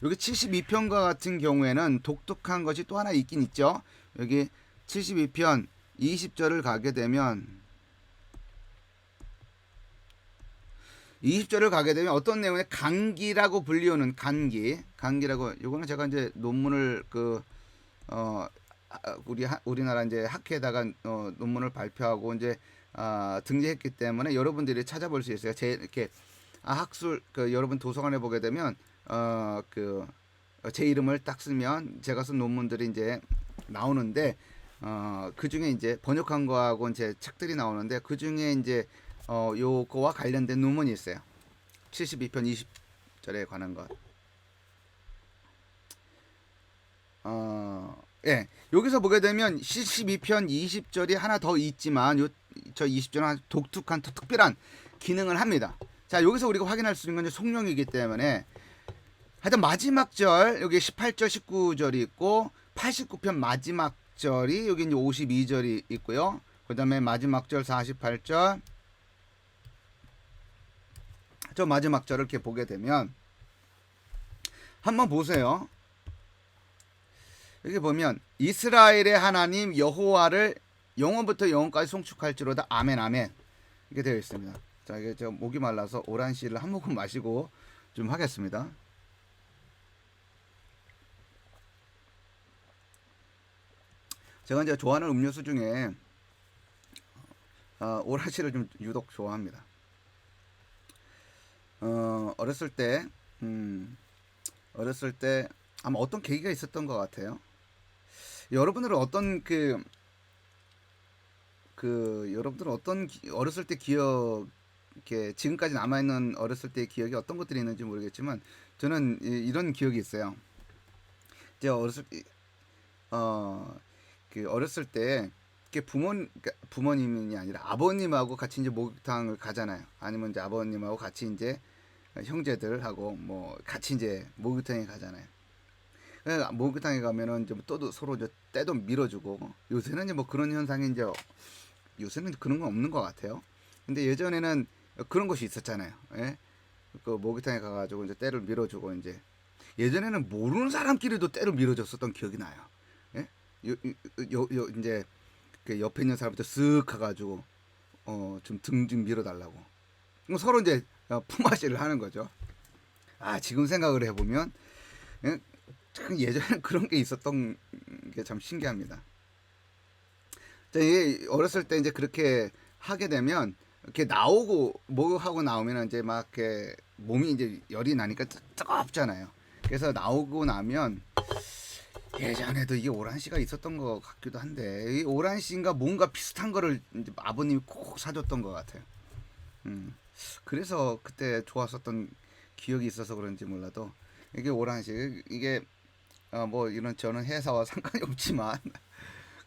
72편과 같은 경우에는 독특한 것이 또 하나 있긴 있죠. 여기 72편 20절을 가게 되면 어떤 내용에 간기라고 불리우는 간기라고, 요거는 제가 이제 논문을 우리나라 이제 학회에다가 논문을 발표하고 이제 등재했기 때문에 여러분들이 찾아볼 수 있어요. 이렇게 학술 여러분 도서관에 보게 되면 제 이름을 딱 쓰면 제가 쓴 논문들이 이제 나오는데 그 중에 이제 번역한 거하고 제 책들이 나오는데 그 중에 이제 요거와 관련된 논문이 있어요. 72편 20절에 관한 것. 예. 여기서 보게 되면 72편 20절이 하나 더 있지만 저 20절은 독특한 특별한 기능을 합니다. 자, 여기서 우리가 확인할 수 있는 건 송룡이기 때문에 하여튼 마지막 절 여기 18절 19절이 있고 89편 마지막 절이 여기 이제 52절이 있고요. 그다음에 마지막 절 48절 저 마지막 절을 이렇게 보게 되면 한번 보세요. 여기 보면 이스라엘의 하나님 여호와를 영원부터 영원까지 송축할지로다 아멘 아멘 이렇게 되어 있습니다. 자, 이게 저 목이 말라서 오란씨를 한 모금 마시고 좀 하겠습니다. 제가 이제 좋아하는 음료수 중에 오란씨를 좀 유독 좋아합니다. 어렸을 때 아마 어떤 계기가 있었던 것 같아요. 여러분들은 어떤 여러분들은 어떤 어렸을 때 기억 이렇게 지금까지 남아있는 어렸을 때의 기억이 어떤 것들이 있는지 모르겠지만 저는 이런 기억이 있어요. 제가 어렸을 때 부모님이 아니라 아버님하고 같이 이제 목욕탕을 가잖아요. 아니면 이제 아버님하고 같이 이제 형제들하고 뭐 같이 이제 목욕탕에 가잖아요. 목욕탕에 가면은 좀 또 서로 이제 때도 밀어주고 요새는 이제 뭐 그런 현상이 이제 요새는 그런 건 없는 것 같아요. 근데 예전에는 그런 것이 있었잖아요. 예? 그 목욕탕에 가가지고 이제 때를 밀어주고 이제 예전에는 모르는 사람끼리도 때를 밀어줬었던 기억이 나요. 예? 이제 그 옆에 있는 사람부터 쓱 가가지고 좀 등 좀 밀어달라고 서로 이제 품앗이를 하는 거죠. 아 지금 생각을 해보면 예? 참 예전에 그런 게 있었던 게 참 신기합니다. 이게 어렸을 때 이제 그렇게 하게 되면 이렇게 나오고 목욕하고 나오면 이제 막 이렇게 몸이 이제 열이 나니까 뜨겁잖아요. 그래서 나오고 나면 예전에도 이게 오란씨가 있었던 것 같기도 한데 이 오란씨인가 뭔가 비슷한 거를 이제 아버님이 꼭 사줬던 것 같아요. 그래서 그때 좋았었던 기억이 있어서 그런지 몰라도 이게 오란씨 이게 뭐 이런 저는 회사와 상관이 없지만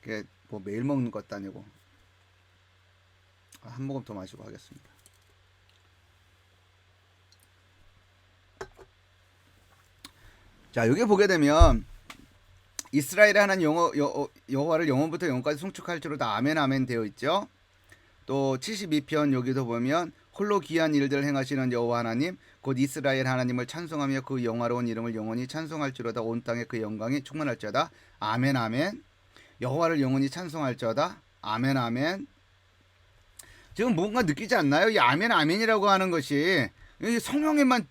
그게 뭐 매일 먹는 것도 아니고 한 모금 더 마시고 하겠습니다. 자 여기 보게 되면 이스라엘의 하나님 여호와를 영원부터 영원까지 송축할지로다 아멘 아멘 되어 있죠. 또 72편 여기도 보면 홀로 기한 일들을 행하시는 여호와 하나님 곧 이스라엘 하나님을 찬송하며 그 영화로운 이름을 영원히 찬송할지로다 온 땅에 그 영광이 충만할지어다 아멘 아멘 여호와를 영원히 찬송할지어다 아멘 아멘. 지금 뭔가 느끼지 않나요? 이 아멘 아멘이라고 하는 것이 성경에만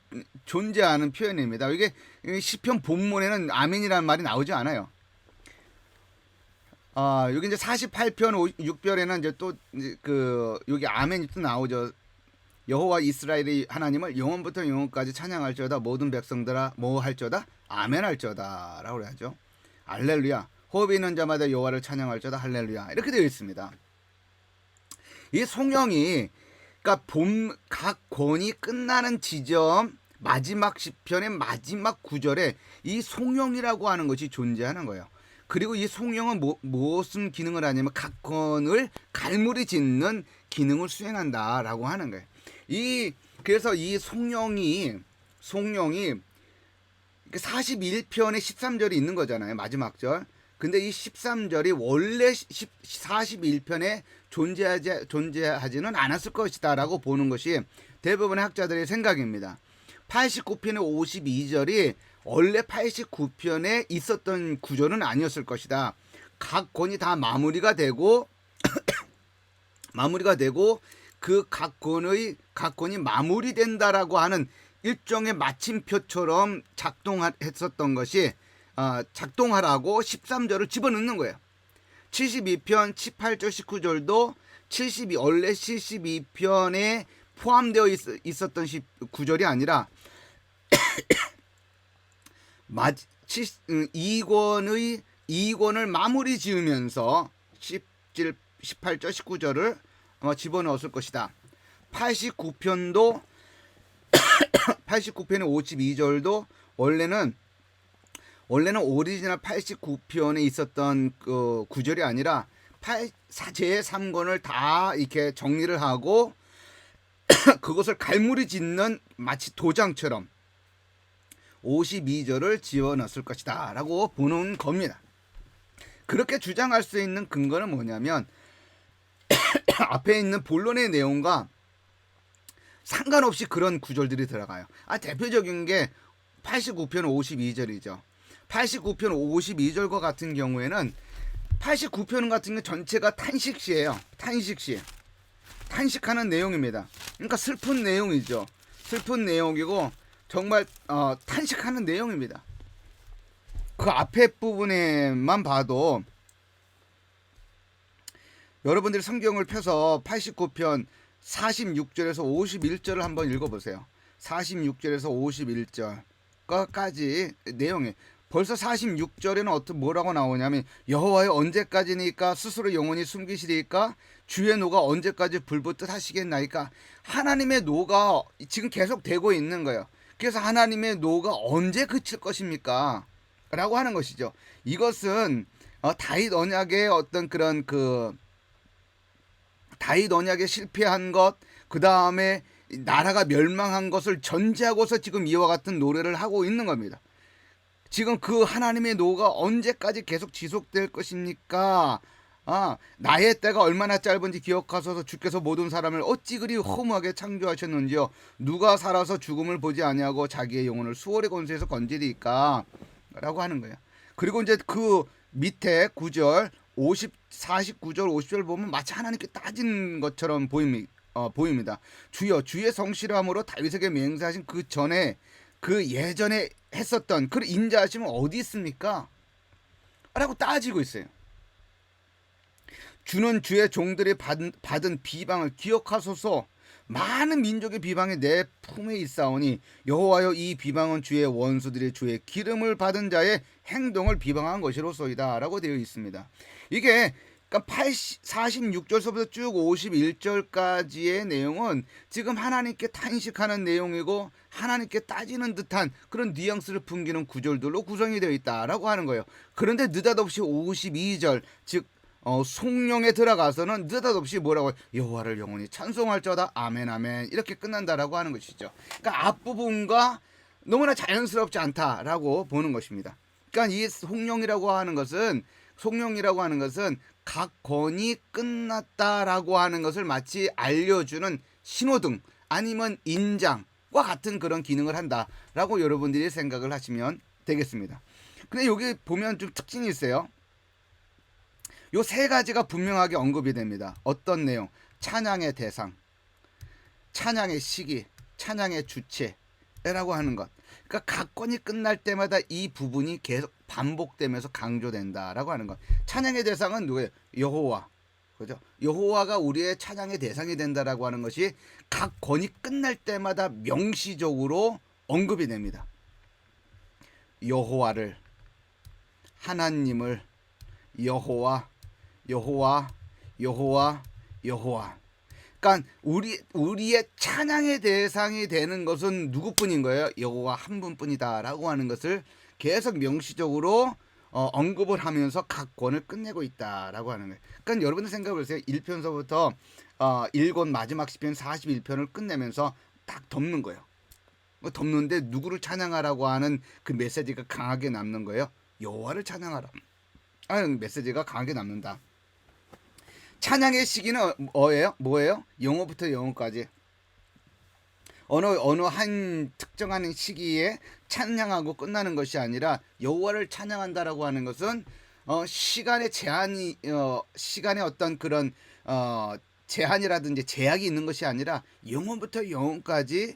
존재하는 표현입니다. 이게 시편 본문에는 아멘이라는 말이 나오지 않아요. 여기 이제 48편 6절에는 이제 또 여기 아멘이 또 나오죠. 여호와 이스라엘의 하나님을 영원부터 영원까지 찬양할지어다 모든 백성들아 뭐 할지어다 아멘 할지어다라고 그래야죠. 할렐루야. 호흡이 있는 자마다 여호와를 찬양할지어다 할렐루야. 이렇게 되어 있습니다. 이 송영이 그러니까 각 권이 끝나는 지점 마지막 시편의 마지막 구절에 이 송영이라고 하는 것이 존재하는 거예요. 그리고 이 송영은 무슨 기능을 하냐면 각 권을 갈무리 짓는 기능을 수행한다라고 하는 거예요. 그래서 이 송영이 41편에 13절이 있는 거잖아요. 마지막 절. 근데 이 13절이 원래 41편에 존재하지는 않았을 것이다라고 보는 것이 대부분의 학자들의 생각입니다. 89편의 52절이 원래 89편에 있었던 구조는 아니었을 것이다. 각 권이 다 마무리가 되고 그 각 권이 마무리된다라고 하는 일종의 마침표처럼 작동했었던 것이 작동하라고 13절을 집어넣는 거예요. 72편 18절 19절도 원래 72편에 포함되어 있었던 구절이 아니라 2권을 마무리 지으면서 18절 19절을 아마 집어넣었을 것이다. 89편도 89편의 52절도 원래는 오리지널 89편에 있었던 그 구절이 아니라 제3권을 다 이렇게 정리를 하고 그것을 갈무리 짓는 마치 도장처럼 52절을 지어넣었을 것이다 라고 보는 겁니다. 그렇게 주장할 수 있는 근거는 뭐냐면 앞에 있는 본론의 내용과 상관없이 그런 구절들이 들어가요. 대표적인 게 89편 52절이죠. 89편 52절과 같은 경우에는 89편 같은 게 전체가 탄식시예요. 탄식하는 내용입니다. 그러니까 슬픈 내용이죠. 슬픈 내용이고 정말 탄식하는 내용입니다. 그 앞에 부분에만 봐도 여러분들이 성경을 펴서 89편 46절에서 51절을 한번 읽어보세요. 46절에서 51절까지 내용이 벌써 46절에는 뭐라고 나오냐면 여호와여 언제까지니까 스스로 영원히 숨기시리까 주의 노가 언제까지 불붙듯 하시겠나이까. 하나님의 노가 지금 계속 되고 있는 거예요. 그래서 하나님의 노가 언제 그칠 것입니까? 라고 하는 것이죠. 이것은 다윗 언약의 어떤 그런 다윗 언약에 실패한 것, 그 다음에 나라가 멸망한 것을 전제하고서 지금 이와 같은 노래를 하고 있는 겁니다. 지금 그 하나님의 노가 언제까지 계속 지속될 것입니까? 나의 때가 얼마나 짧은지 기억하소서. 주께서 모든 사람을 어찌 그리 허무하게 창조하셨는지요. 누가 살아서 죽음을 보지 아니하고 자기의 영혼을 수월의 권세에서 건지리까? 라고 하는 거예요. 그리고 이제 그 밑에 9절 49절 50절 보면 마치 하나님께 따진 것처럼 보입니다. 주여 주의 성실함으로 다윗에게 맹세하신 그 예전에 했었던 그 인자하심은 어디 있습니까? 라고 따지고 있어요. 주는 주의 종들이 받은 비방을 기억하소서. 많은 민족의 비방이 내 품에 있사오니 여호와여 이 비방은 주의 원수들이 주의 기름을 받은 자의 행동을 비방한 것이로소이다 라고 되어 있습니다. 이게 그러니까 46절서부터 쭉 51절까지의 내용은 지금 하나님께 탄식하는 내용이고 하나님께 따지는 듯한 그런 뉘앙스를 풍기는 구절들로 구성이 되어 있다라고 하는 거예요. 그런데 느닷없이 52절 즉 송령에 들어가서는 느닷없이 뭐라고 여호와를 영원히 찬송할지어다 아멘 아멘 이렇게 끝난다라고 하는 것이죠. 그러니까 앞부분과 너무나 자연스럽지 않다라고 보는 것입니다. 그러니까 이 송령이라고 하는 것은 각 권이 끝났다라고 하는 것을 마치 알려주는 신호등 아니면 인장과 같은 그런 기능을 한다라고 여러분들이 생각을 하시면 되겠습니다. 근데 여기 보면 좀 특징이 있어요. 요 세 가지가 분명하게 언급이 됩니다. 어떤 내용? 찬양의 대상, 찬양의 시기, 찬양의 주체라고 하는 것. 그러니까 각 권이 끝날 때마다 이 부분이 계속 반복되면서 강조된다라고 하는 것. 찬양의 대상은 누구예요? 여호와. 그죠? 여호와가 우리의 찬양의 대상이 된다라고 하는 것이 각 권이 끝날 때마다 명시적으로 언급이 됩니다. 여호와를, 하나님을, 여호와. 그러니까 우리의 찬양의 대상이 되는 것은 누구뿐인 거예요? 여호와 한 분뿐이다라고 하는 것을 계속 명시적으로 언급을 하면서 각 권을 끝내고 있다라고 하는 거예요. 그러니까 여러분들 생각해 보세요. 1편서부터 1권 마지막 시편 41편을 끝내면서 딱 덮는 거예요. 덮는데 누구를 찬양하라고 하는 그 메시지가 강하게 남는 거예요. 여호와를 찬양하라 하는 메시지가 강하게 남는다. 찬양의 시기는 뭐예요? 영어부터 영어까지 어느 한 특정한 시기에 찬양하고 끝나는 것이 아니라 여호와를 찬양한다라고 하는 것은 시간의 제한이 시간의 어떤 그런 제한이라든지 제약이 있는 것이 아니라 영원부터 영원까지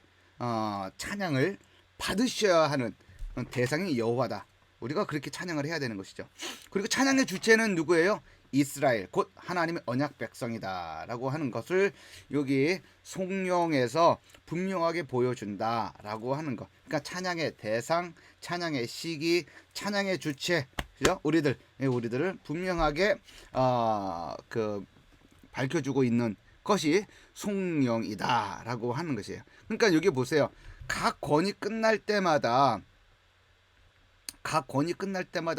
찬양을 받으셔야 하는 대상이 여호와다. 우리가 그렇게 찬양을 해야 되는 것이죠. 그리고 찬양의 주체는 누구예요? 이스라엘 곧 하나님의 언약 백성이다라고 하는 것을 여기 송영에서 분명하게 보여준다라고 하는 것. 그러니까 찬양의 대상, 찬양의 시기, 찬양의 주체, 그죠? 우리들을 분명하게 밝혀주고 있는 것이 송영이다라고 하는 것이에요. 그러니까 여기 보세요. 각 권이 끝날 때마다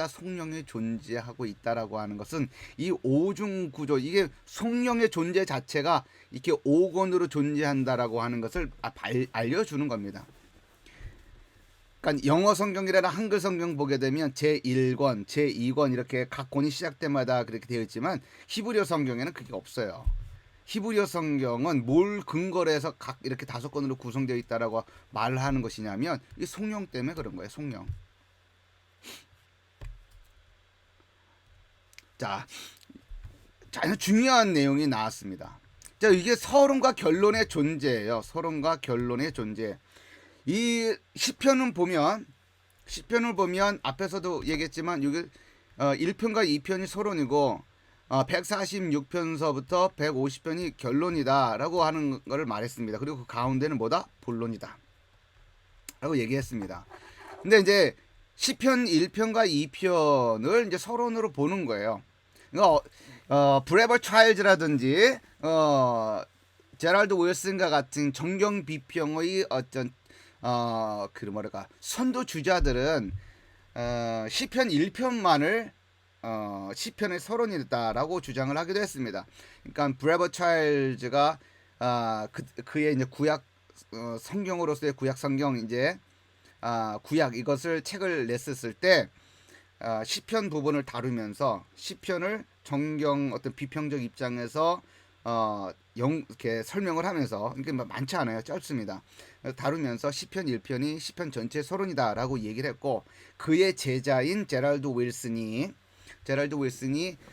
송영이 존재하고 있다라고 하는 것은 이 오중 구조, 이게 송영의 존재 자체가 이렇게 5권으로 존재한다라고 하는 것을 알려주는 겁니다. 그러니까 영어 성경이라는 한글 성경 보게 되면 제1권, 제2권 이렇게 각 권이 시작 때마다 그렇게 되어 있지만 히브리어 성경에는 그게 없어요. 히브리어 성경은 뭘 근거로 해서 각 이렇게 5권으로 구성되어 있다라고 말하는 것이냐면 이 송영 때문에 그런 거예요. 송영. 자, 중요한 내용이 나왔습니다. 자, 이게 서론과 결론의 존재예요. 서론과 결론의 존재. 이 시편을 보면 앞에서도 얘기했지만 여기 1편과 2편이 서론이고 146편서부터 150편이 결론이다라고 하는 것을 말했습니다. 그리고 그 가운데는 뭐다? 본론이다 라고 얘기했습니다. 근데 이제 시편 1편과 2편을 이제 서론으로 보는 거예요. 브레버 차일즈라든지 제랄드 윌슨과 같은 정경 비평의 어떤 선두 주자들은 시편 1편만을 시편의 서론이다라고 주장을 하기도 했습니다. 그러니까 브레버 차일즈가 그의 이제 구약 성경으로서의 구약 성경 이제 구약 이것을 책을 냈었을 때 시편 부분을 다루면서 시편을 정경 어떤 비평적 입장에서 이렇게 설명을 하면서 이게 많지 않아요. 짧습니다. 다루면서 시편 1편이 시편 전체 서론이다라고 얘기를 했고 그의 제자인 제랄드 윌슨이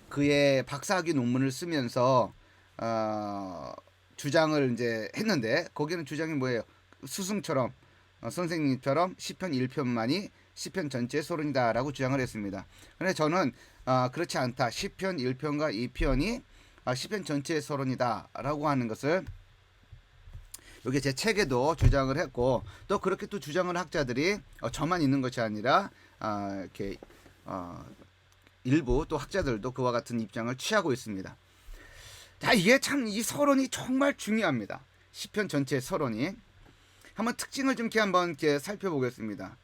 그의 박사학위 논문을 쓰면서 주장을 이제 했는데 거기는 주장이 뭐예요? 스승처럼 선생님처럼 시편 1편만이 시편 전체의 서론이다라고 주장을 했습니다. 그런데 저는 그렇지 않다. 시편 1편과 2편이 시편 전체의 서론이다라고 하는 것을 여기 제 책에도 주장을 했고 또 그렇게 또 주장을 학자들이 저만 있는 것이 아니라 이렇게 일부 또 학자들도 그와 같은 입장을 취하고 있습니다. 자, 이게 참 이 서론이 정말 중요합니다. 시편 전체의 서론이 한번 특징을 좀 이렇게 한번 이렇게 살펴보겠습니다.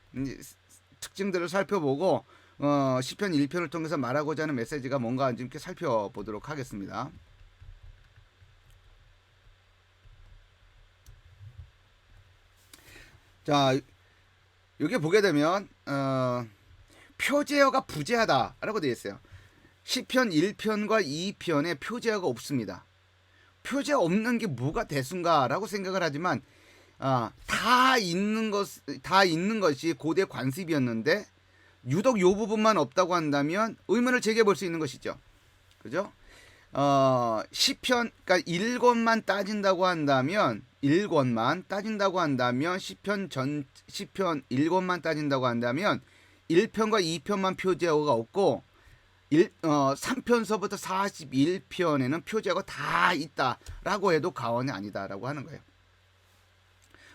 특징들을 살펴보고 시편 1편을 통해서 말하고자 하는 메시지가 뭔가 좀 이렇게 살펴보도록 하겠습니다. 자, 여기 보게 되면 표제어가 부재하다라고 되어 있어요. 시편 1편과 2편에 표제어가 없습니다. 표제어 없는 게 뭐가 대수인가라고 생각을 하지만 다 있는 것이 고대 관습이었는데 유독 요 부분만 없다고 한다면 의문을 제기해 볼 수 있는 것이죠. 그죠? 시편 그러니까 1권만 따진다고 한다면 시편 1권만 따진다고 한다면 1편과 2편만 표제어가 없고 3편서부터 41편에는 표제어가 다 있다라고 해도 과언이 아니다라고 하는 거예요.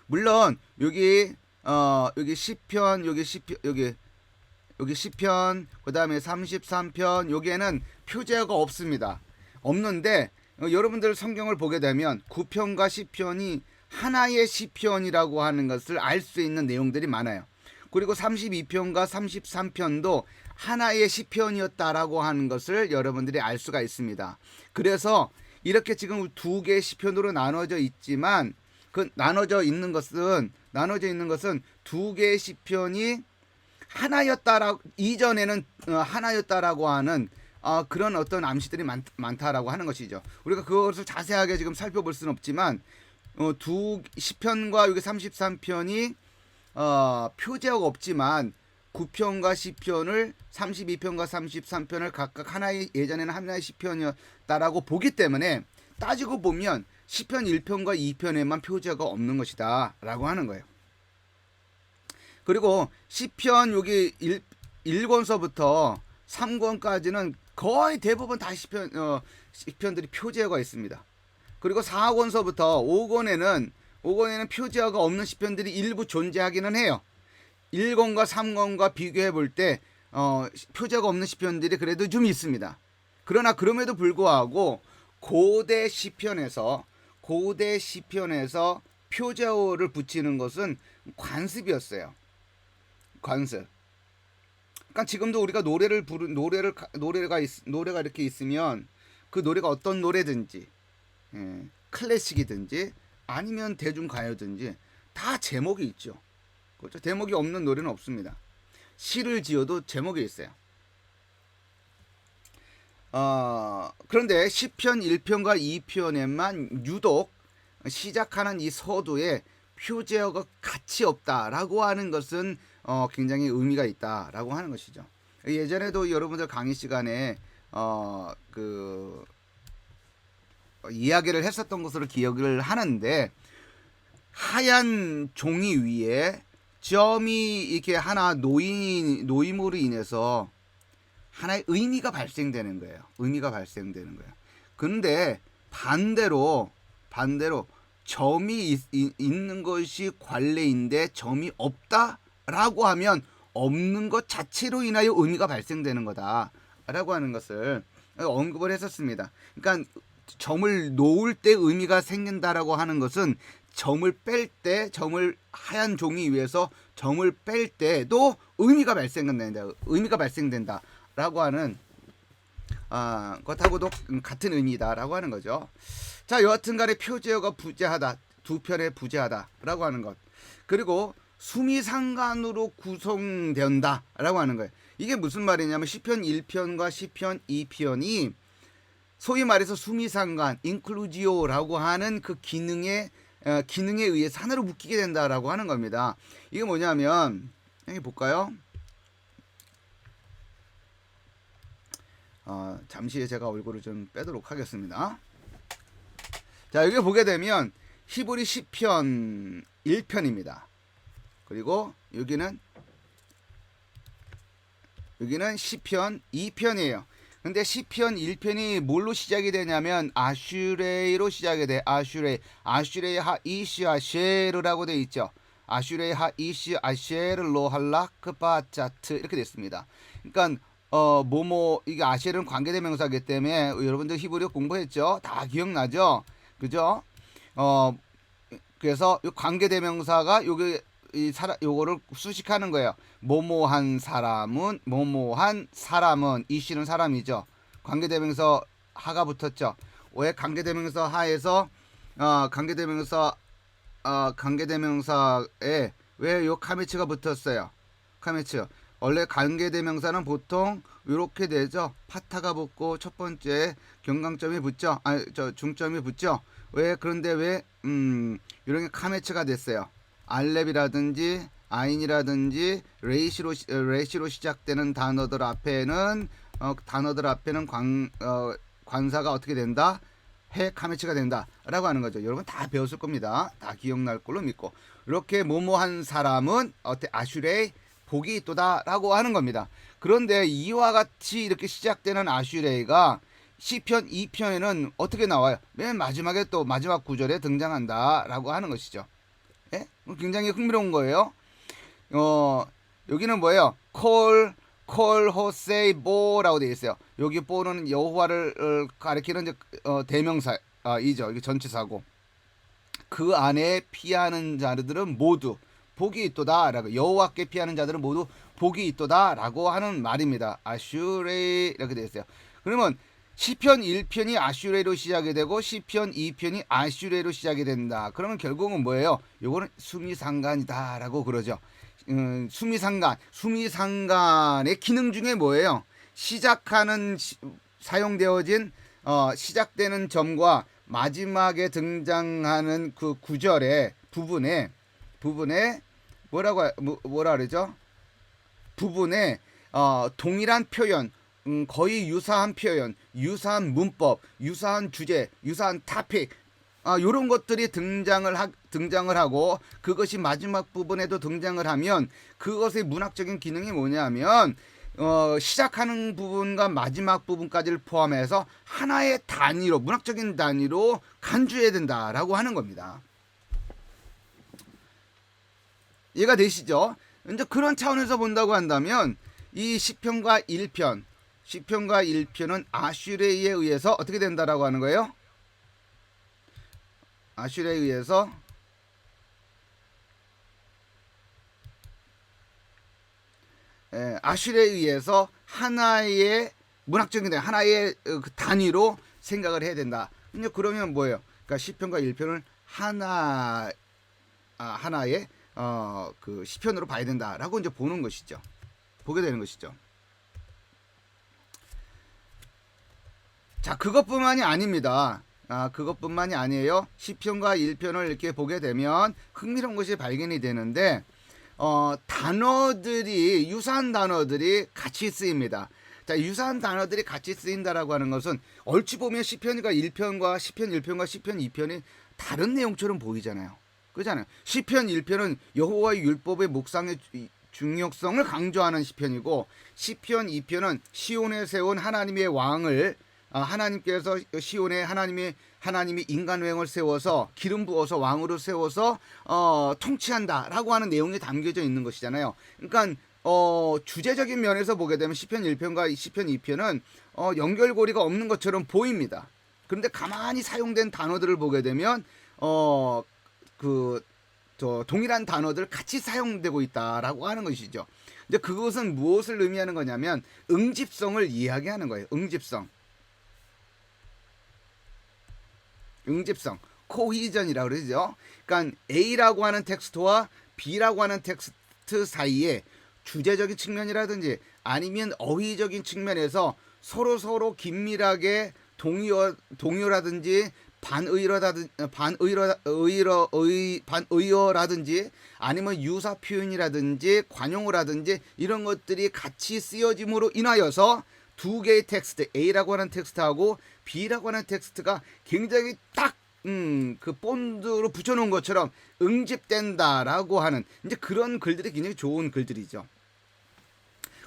물론 여기 시편 여기 시편 그다음에 33편 여기에는 표제어가 없습니다. 없는데 여러분들 성경을 보게 되면 9편과 10편이 하나의 시편이라고 하는 것을 알 수 있는 내용들이 많아요. 그리고 32편과 33편도 하나의 시편이었다라고 하는 것을 여러분들이 알 수가 있습니다. 그래서 이렇게 지금 두 개의 시편으로 나눠져 있지만 그 나눠져 있는 것은 두 개의 시편이 하나였다라고 이전에는 하나였다라고 하는 그런 어떤 암시들이 많다라고 하는 것이죠. 우리가 그것을 자세하게 지금 살펴볼 수는 없지만 두 시편과 여기 33편이 표제어가 없지만 9편과 10편을 32편과 33편을 각각 예전에는 하나의 시편이었다라고 보기 때문에 따지고 보면 시편 1편과 2편에만 표제어가 없는 것이다 라고 하는 거예요. 그리고 시편 여기 1권서부터 3권까지는 거의 대부분 다 시편들이 표제어가 있습니다. 그리고 4권서부터 5권에는 표제어가 없는 시편들이 일부 존재하기는 해요. 1권과 3권과 비교해 볼 때 표제어가 없는 시편들이 그래도 좀 있습니다. 그러나 그럼에도 불구하고 고대 시편에서 표제어를 붙이는 것은 관습이었어요. 관습. 그러니까 지금도 우리가 노래가 이렇게 있으면 그 노래가 어떤 노래든지, 클래식이든지 아니면 대중가요든지 다 제목이 있죠. 그렇죠? 제목이 없는 노래는 없습니다. 시를 지어도 제목이 있어요. 그런데 시편 1편과 2편에만 유독 시작하는 이 서두에 표제어가 같이 없다라고 하는 것은 굉장히 의미가 있다라고 하는 것이죠. 예전에도 여러분들 강의 시간에 이야기를 했었던 것으로 기억을 하는데, 하얀 종이 위에 점이 이렇게 하나 놓임으로 인해서 하나의 의미가 발생되는 거예요. 그런데 반대로 점이 있는 것이 관례인데 점이 없다라고 하면 없는 것 자체로 인하여 의미가 발생되는 거다라고 하는 것을 언급을 했었습니다. 그러니까 점을 놓을 때 의미가 생긴다라고 하는 것은 점을 뺄 때, 하얀 종이 위에서 점을 뺄 때도 의미가 발생된다라고 하는 것하고도 같은 의미다라고 하는 거죠. 자, 여하튼간에 표제어가 부재하다, 두 편에 부재하다라고 하는 것, 그리고 수미상관으로 구성된다라고 하는 거예요. 이게 무슨 말이냐면 시편 1편과 시편 2편이 소위 말해서 수미상관, 인클루지오라고 하는 그 기능에 의해서 하나로 묶이게 된다라고 하는 겁니다. 이게 뭐냐면 여기 볼까요? 잠시 제가 얼굴을 좀 빼도록 하겠습니다. 자, 여기 보게 되면 히브리 시편 1편입니다. 그리고 여기는 시편 2편이에요. 근데 시편 1편이 뭘로 시작이 되냐면 아슈레이로 시작이 돼. 아슈레이 하이시 아쉐르라고 되어 있죠. 아슈레이 하이시 아쉐르로 할라크 바차트 이렇게 됐습니다. 그러니까 이게 아쉐르는 관계대명사이기 때문에 여러분들 히브리어 공부했죠? 다 기억나죠? 그죠? 그래서 이 관계대명사가 요거를 수식하는 거예요. 뭐뭐한 사람은 이씨는 사람이죠. 관계대명사 하가 붙었죠. 왜 관계대명사 하에서 관계대명사에 왜 요 카메츠가 붙었어요? 카메츠. 원래 관계대명사는 보통 이렇게 되죠. 파타가 붙고 첫 번째 경강점이 붙죠. 중점이 붙죠. 그런데 왜 이런 게 카메츠가 됐어요? 알렙이라든지 아인이라든지 레시로 시작되는 단어들 앞에는 관사가 어떻게 된다? 해 카메츠가 된다라고 하는 거죠. 여러분 다 배웠을 겁니다. 다 기억날 걸로 믿고, 이렇게 뭐뭐한 사람은 아슈레이 복이 있도다라고 하는 겁니다. 그런데 이와 같이 이렇게 시작되는 아슈레이가 시편 2편에는 어떻게 나와요? 맨 마지막에 또 마지막 구절에 등장한다라고 하는 것이죠. 예? 굉장히 흥미로운 거예요. 여기는 뭐예요? 콜 호세이 보라고 되어 있어요. 여기 보는 여호와를 가리키는 대명사이죠. 이게 전치사고, 그 안에 피하는 자들은 모두 복이 있도다라고, 여호와께 피하는 자들은 모두 복이 있도다라고 하는 말입니다. 아슈레이 이렇게 되어 있어요. 그러면 시편 1편이 아슈레이로 시작이 되고 시편 2편이 아슈레이로 시작이 된다. 그러면 결국은 뭐예요? 요거는 수미상관이다라고 그러죠. 수미상관의 기능 중에 뭐예요? 사용되어진 시작되는 점과 마지막에 등장하는 그 구절의 부분에 뭐라 그러죠? 부분에 동일한 표현, 거의 유사한 표현, 유사한 문법, 유사한 주제, 유사한 토픽, 이런 것들이 등장을 하고 그것이 마지막 부분에도 등장을 하면 그것의 문학적인 기능이 뭐냐면 시작하는 부분과 마지막 부분까지를 포함해서 하나의 단위로, 문학적인 단위로 간주해야 된다라고 하는 겁니다. 이해가 되시죠? 이제 그런 차원에서 본다고 한다면 이 시편과 1편은 아슈레이에 의해서 어떻게 된다라고 하는 거예요? 아슈레에 의해서 하나의 문학적인 하나의 그 단위로 생각을 해야 된다. 그러면 뭐예요? 그러니까 시편과 1편을 하나의 그 시편으로 봐야 된다라고 이제 보는 것이죠. 보게 되는 것이죠. 자, 그것뿐만이 아닙니다. 그것뿐만이 아니에요. 시편과 1편을 이렇게 보게 되면 흥미로운 것이 발견이 되는데 유사한 단어들이 같이 쓰입니다. 자, 유사한 단어들이 같이 쓰인다라고 하는 것은 얼추 보면 시편과 1편과 시편 1편과 시편 2편이 다른 내용처럼 보이잖아요. 그렇잖아요. 시편 1편은 여호와의 율법의 묵상의 중요성을 강조하는 시편이고, 시편 2편은 시온에 세운 하나님의 왕을 하나님께서 시온에 하나님이 인간 왕을 세워서 기름 부어서 왕으로 세워서 통치한다라고 하는 내용이 담겨져 있는 것이잖아요. 그러니까 주제적인 면에서 보게 되면 시편 1편과 시편 2편은 연결고리가 없는 것처럼 보입니다. 그런데 가만히 사용된 단어들을 보게 되면 동일한 단어들 같이 사용되고 있다라고 하는 것이죠. 근데 그것은 무엇을 의미하는 거냐면 응집성을 이야기하는 거예요. 응집성, 코히전이라고 그러죠. 그러니까 A라고 하는 텍스트와 B라고 하는 텍스트 사이에 주제적인 측면이라든지 아니면 어휘적인 측면에서 서로 긴밀하게 동요라든지 반의어라든지 아니면 유사 표현이라든지 관용어라든지 이런 것들이 같이 쓰여짐으로 인하여서 두 개의 텍스트, A라고 하는 텍스트하고 B라고 하는 텍스트가 굉장히 딱 그 본드로 붙여놓은 것처럼 응집된다라고 하는 이제 그런 글들이 굉장히 좋은 글들이죠.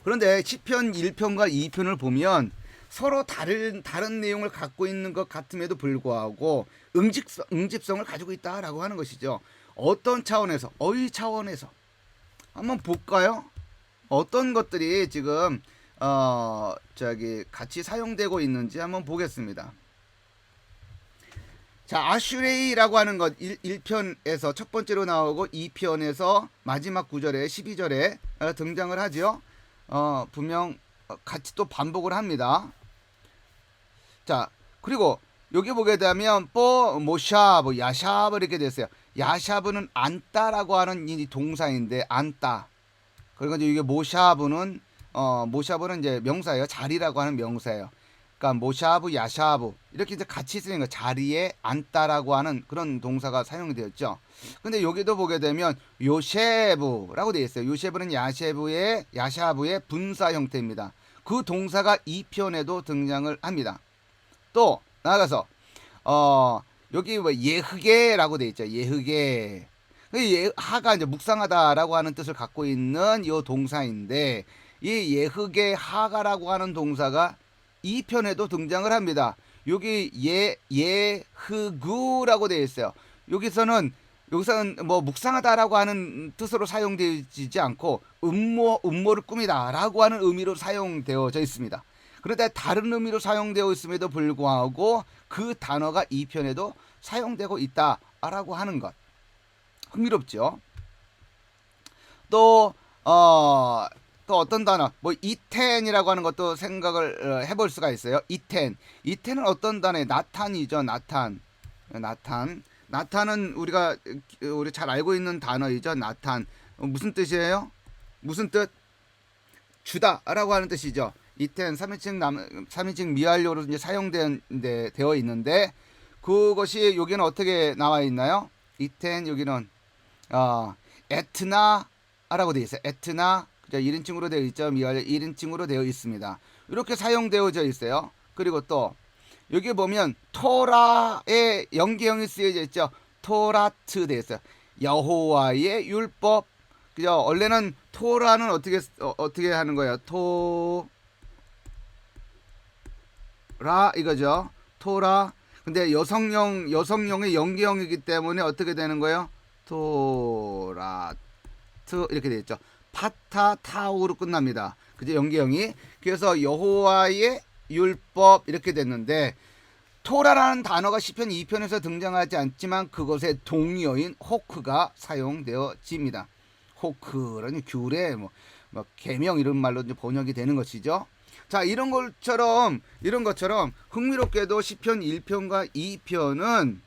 그런데 시편 1편과 2편을 보면 서로 다른 내용을 갖고 있는 것 같음에도 불구하고 응집성을 가지고 있다라고 하는 것이죠. 어떤 차원에서, 어휘 차원에서 한번 볼까요? 어떤 것들이 지금 같이 사용되고 있는지 한번 보겠습니다. 자, 아슈레이라고 하는 것 1편에서 첫 번째로 나오고 2편에서 마지막 구절에 12절에 등장을 하죠. 분명 같이 또 반복을 합니다. 자, 그리고 여기 보게 되면 모샤브, 야샤브 이렇게 됐어요. 야샤브는 안따라고 하는 이 동사인데 안따. 그리고 이제 이게 모샤브는 이제 명사예요. 자리라고 하는 명사예요. 그러니까 모샤브, 야샤브 이렇게 이제 같이 쓰는 거, 자리에 앉다라고 하는 그런 동사가 사용이 되었죠. 근데 여기도 보게 되면 요셰브라고 되어 있어요. 요셰브는 야샤브의 분사 형태입니다. 그 동사가 2편에도 등장을 합니다. 또 나아가서 여기 예흐게라고 되어 있죠. 예흐게. 하가 이제 묵상하다라고 하는 뜻을 갖고 있는 이 동사인데, 이 예흐게 하가라고 하는 동사가 2편에도 등장을 합니다. 여기 예흐구라고 되어 있어요. 여기서는 뭐 묵상하다라고 하는 뜻으로 사용되지 않고 음모를 꾸미다라고 하는 의미로 사용되어져 있습니다. 그런데 다른 의미로 사용되어 있음에도 불구하고 그 단어가 2편에도 사용되고 있다라고 하는 것. 흥미롭죠? 또 어떤 단어, 뭐 이텐이라고 하는 것도 생각을 해볼 수가 있어요. 이텐은 어떤 단어예요? 나탄이죠. 나탄은 우리 잘 알고 있는 단어이죠. 나탄. 무슨 뜻이에요? 무슨 뜻? 주다라고 하는 뜻이죠. 이텐 3인칭 미완료로 이제 되어 있는데, 그것이 여기는 어떻게 나와 있나요? 이텐 여기는 에트나라고 되어 있어요. 에트나 1인칭으로 되어 있죠. 미완료 1인칭으로 되어 있습니다. 이렇게 사용되어져 있어요. 그리고 또 여기 보면 토라의 연계형이 쓰여져 있죠. 토라트 되어 있어요. 여호와의 율법, 그죠? 원래는 토라는 어떻게 하는 거예요? 토라 이거죠. 토라. 근데 여성용의 연기형이기 때문에 어떻게 되는 거예요? 토라트 이렇게 되어 있죠. 파타 타우로 끝납니다. 그죠? 연기형이. 그래서 여호와의 율법 이렇게 됐는데 토라라는 단어가 시편 2편에서 등장하지 않지만 그것의 동의어인 호크가 사용되어집니다. 호크라니 규례 뭐 계명 이런 말로 번역이 되는 것이죠. 자, 이런 것처럼 흥미롭게도 시편 1편과 2편은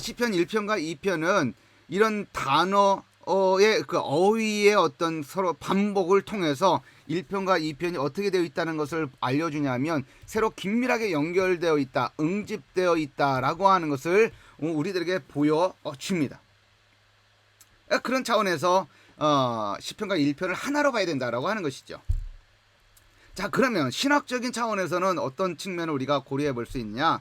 시편 1편과 2편은 이런 단어의 그 어휘의 어떤 서로 반복을 통해서 1편과 2편이 어떻게 되어 있다는 것을 알려주냐면 서로 긴밀하게 연결되어 있다, 응집되어 있다라고 하는 것을 우리들에게 보여줍니다. 그런 차원에서 시편과 1편을 하나로 봐야 된다라고 하는 것이죠. 자, 그러면 신학적인 차원에서는 어떤 측면을 우리가 고려해 볼 수 있냐?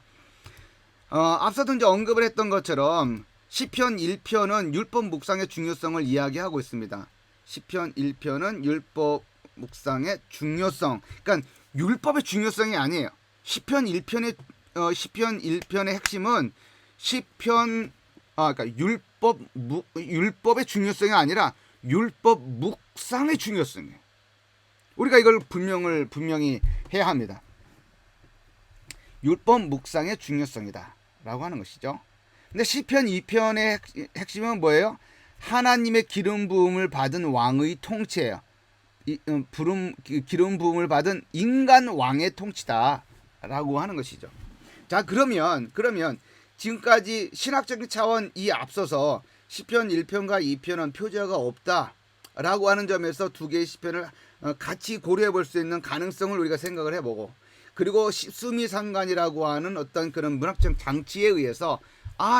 앞서도 이제 언급을 했던 것처럼 시편 1편은 율법 묵상의 중요성을 이야기하고 있습니다. 시편 1편은 율법 묵상의 중요성. 그러니까 율법의 중요성이 아니에요. 시편 1편의 핵심은 그러니까 율법의 중요성이 아니라 율법 묵상의 중요성이에요. 우리가 이걸 분명히 해야 합니다. 율법 묵상의 중요성이다 라고 하는 것이죠. 근데 시편 2편의 핵심은 뭐예요? 하나님의 기름 부음을 받은 왕의 통치예요. 기름 부음을 받은 인간 왕의 통치다 라고 하는 것이죠. 자, 그러면 지금까지 신학적인 차원 이 앞서서 시편 1편과 2편은 표제어가 없다 라고 하는 점에서 두 개의 시편을 같이 고려해 볼 수 있는 가능성을 우리가 생각을 해보고, 그리고 수미상관이라고 하는 어떤 그런 문학적 장치에 의해서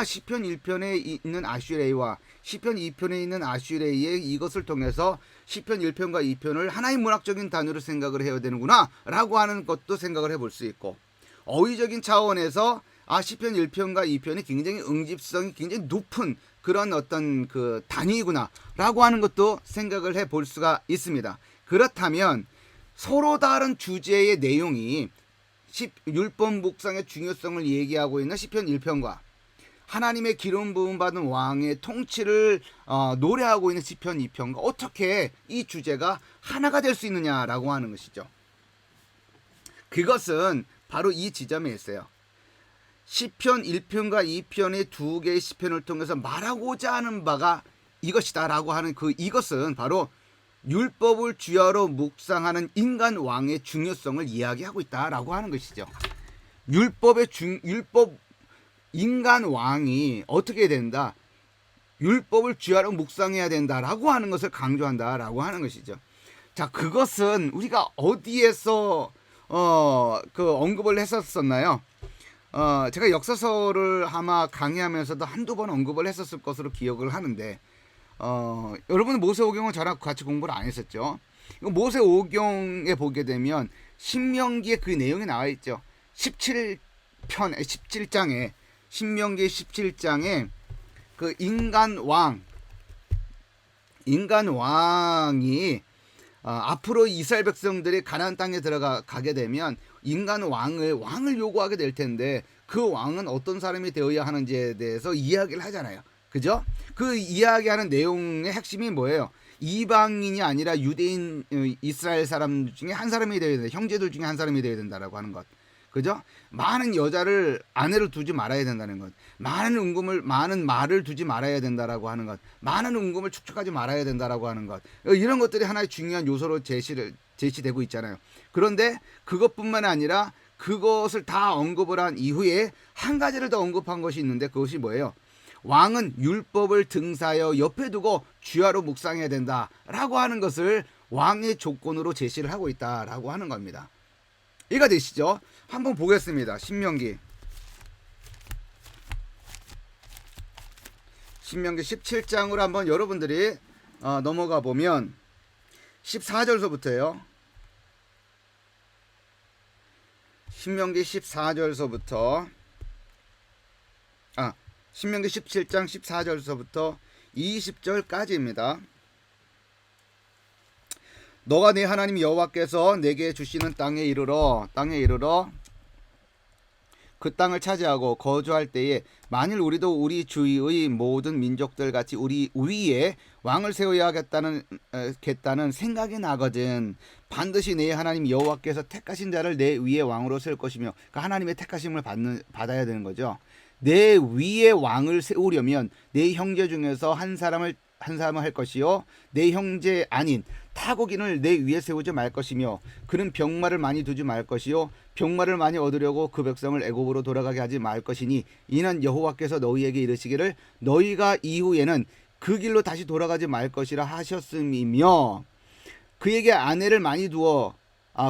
시편 1편에 있는 아슈레이와 시편 2편에 있는 아슈레이의 이것을 통해서 시편 1편과 2편을 하나의 문학적인 단어로 생각을 해야 되는구나 라고 하는 것도 생각을 해볼 수 있고, 어휘적인 차원에서 시편 1편과 2편이 굉장히 응집성이 굉장히 높은 그런 어떤 그 단위구나 라고 하는 것도 생각을 해볼 수가 있습니다. 그렇다면 서로 다른 주제의 내용이 율법 묵상의 중요성을 얘기하고 있는 시편 1편과 하나님의 기름 부음 받은 왕의 통치를 노래하고 있는 시편 2편과 어떻게 이 주제가 하나가 될 수 있느냐라고 하는 것이죠. 그것은 바로 이 지점에 있어요. 시편 1편과 2편의 두 개의 시편을 통해서 말하고자 하는 바가 이것이다 라고 하는 이것은 바로 율법을 주야로 묵상하는 인간 왕의 중요성을 이야기하고 있다라고 하는 것이죠. 인간 왕이 어떻게 된다? 율법을 주야로 묵상해야 된다라고 하는 것을 강조한다라고 하는 것이죠. 자, 그것은 우리가 어디에서 언급을 했었나요? 제가 역사서를 아마 강의하면서도 한두 번 언급을 했었을 것으로 기억을 하는데, 여러분은 모세오경을 저랑 같이 공부를 안 했었죠. 모세오경에 보게 되면 신명기에 그 내용이 나와 있죠. 17장에 신명기 17장에 그 인간 왕이 앞으로 이스라엘 백성들이 가나안 땅에 들어가게 되면 인간 왕을 요구하게 될 텐데 그 왕은 어떤 사람이 되어야 하는지에 대해서 이야기를 하잖아요. 그죠? 그 이야기하는 내용의 핵심이 뭐예요? 이방인이 아니라 유대인 이스라엘 사람 중에 한 사람이 되어야 된다. 형제들 중에 한 사람이 되어야 된다라고 하는 것. 그죠? 많은 여자를 아내를 두지 말아야 된다는 것. 많은 말을 두지 말아야 된다라고 하는 것. 많은 은금을 축적하지 말아야 된다라고 하는 것. 이런 것들이 하나의 중요한 요소로 제시되고 있잖아요. 그런데 그것뿐만 아니라 그것을 다 언급을 한 이후에 한 가지를 더 언급한 것이 있는데 그것이 뭐예요? 왕은 율법을 등사하여 옆에 두고 주야로 묵상해야 된다라고 하는 것을 왕의 조건으로 제시를 하고 있다라고 하는 겁니다. 이해가 되시죠? 한번 보겠습니다. 신명기 17장으로 한번 여러분들이 넘어가 보면 14절서부터예요. 신명기 14절서부터 신명기 17장 14절서부터 20절까지입니다. 너가 네 하나님 여호와께서 내게 주시는 땅에 이르러 그 땅을 차지하고 거주할 때에 만일 우리도 우리 주위의 모든 민족들 같이 우리 위에 왕을 세워야겠다는 생각이 나거든 반드시 내 하나님 여호와께서 택하신 자를 내 위에 왕으로 세울 것이며 그러니까 하나님의 택하심을 받아야 되는 거죠. 내 위에 왕을 세우려면 내 형제 중에서 한 사람을 할 것이요 내 형제 아닌 타국인을 내 위에 세우지 말 것이며 그는 병마를 많이 두지 말 것이요 병마를 많이 얻으려고 그 백성을 애굽으로 돌아가게 하지 말 것이니 이는 여호와께서 너희에게 이르시기를 너희가 이후에는 그 길로 다시 돌아가지 말 것이라 하셨음이며 그에게 아내를 많이 두어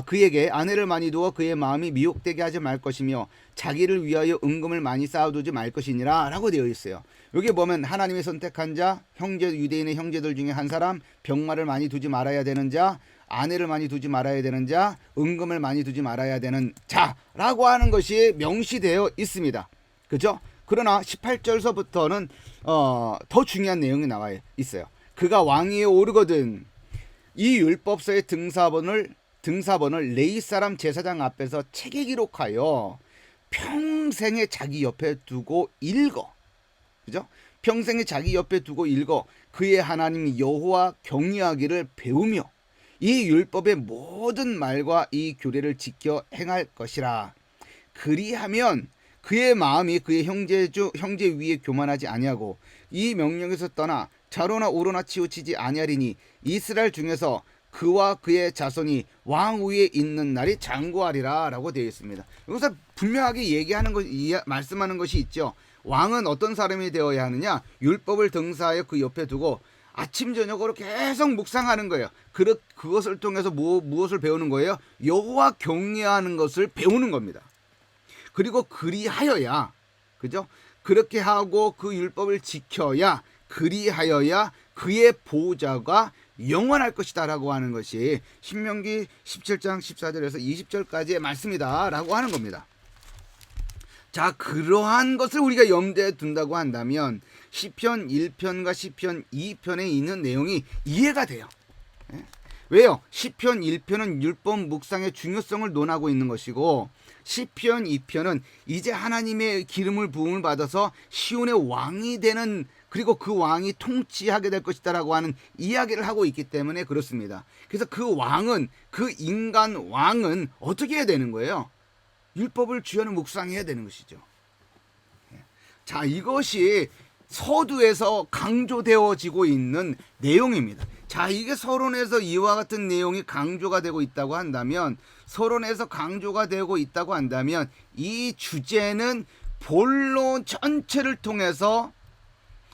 그의 마음이 미혹되게 하지 말 것이며 자기를 위하여 은금을 많이 쌓아두지 말 것이니라 라고 되어 있어요. 여기 보면 하나님의 선택한 자, 유대인의 형제들 중에 한 사람, 병마를 많이 두지 말아야 되는 자, 아내를 많이 두지 말아야 되는 자, 은금을 많이 두지 말아야 되는 자라고 하는 것이 명시되어 있습니다. 그죠? 그러나 18절서부터는 더 중요한 내용이 나와 있어요. 그가 왕위에 오르거든 이 율법서의 등사본을 레위 사람 제사장 앞에서 책에 기록하여 평생에 자기 옆에 두고 읽어. 그죠? 평생에 자기 옆에 두고 읽어 그의 하나님 여호와 경외하기를 배우며 이 율법의 모든 말과 이 규례를 지켜 행할 것이라. 그리하면 그의 마음이 그의 형제 위에 교만하지 아니하고 이 명령에서 떠나 좌로나 우로나 치우치지 아니하리니 이스라엘 중에서 그와 그의 자손이 왕 위에 있는 날이 장구하리라 라고 되어 있습니다. 여기서 분명하게 말씀하는 것이 있죠. 왕은 어떤 사람이 되어야 하느냐? 율법을 등사하여 그 옆에 두고 아침 저녁으로 계속 묵상하는 거예요. 그것을 통해서 무엇을 배우는 거예요? 여호와 경외하는 것을 배우는 겁니다. 그리고 그리하여야, 그죠? 그렇게 하고 그 율법을 지켜야, 그리하여야 그의 보좌가 영원할 것이다 라고 하는 것이 신명기 17장 14절에서 20절까지의 말씀이다 라고 하는 겁니다. 자, 그러한 것을 우리가 염두에 둔다고 한다면 시편 1편과 시편 2편에 있는 내용이 이해가 돼요. 왜요? 시편 1편은 율법 묵상의 중요성을 논하고 있는 것이고 시편 2편은 이제 하나님의 기름을 부음을 받아서 시온의 왕이 되는 그리고 그 왕이 통치하게 될 것이다 라고 하는 이야기를 하고 있기 때문에 그렇습니다. 그래서 그 인간 왕은 어떻게 해야 되는 거예요? 율법을 주야는 묵상해야 되는 것이죠. 자, 이것이 서두에서 강조되어지고 있는 내용입니다. 자, 이게 서론에서 이와 같은 내용이 강조가 되고 있다고 한다면 이 주제는 본론 전체를 통해서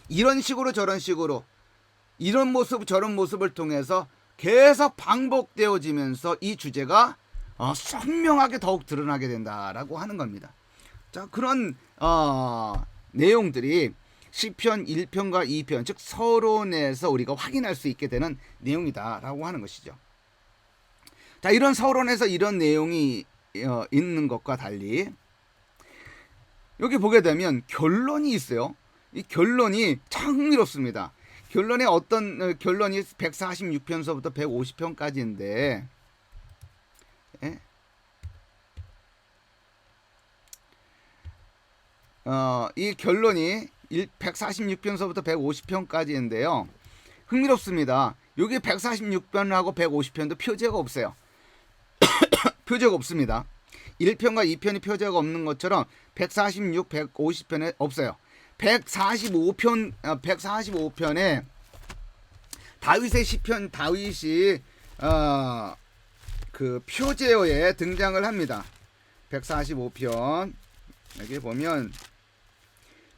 이런 식으로 저런 식으로 이런 모습 저런 모습을 통해서 계속 반복되어지면서 이 주제가 선명하게 더욱 드러나게 된다라고 하는 겁니다. 자, 그런 내용들이 시편 1편과 2편 즉 서론에서 우리가 확인할 수 있게 되는 내용이다라고 하는 것이죠. 자, 이런 서론에서 이런 내용이 있는 것과 달리 여기 보게 되면 결론이 있어요. 이 결론이 참 흥미롭습니다. 결론이 146편서부터 150편까지인데 이 결론이 146편서부터 150편까지인데요. 흥미롭습니다. 여기 146편하고 150편도 표제가 없어요. 표제가 없습니다. 1편과 2편이 표제가 없는 것처럼 146, 150편에 없어요. 145편에 다윗의 시편 다윗이 그 표제어에 등장을 합니다. 145편 여기 보면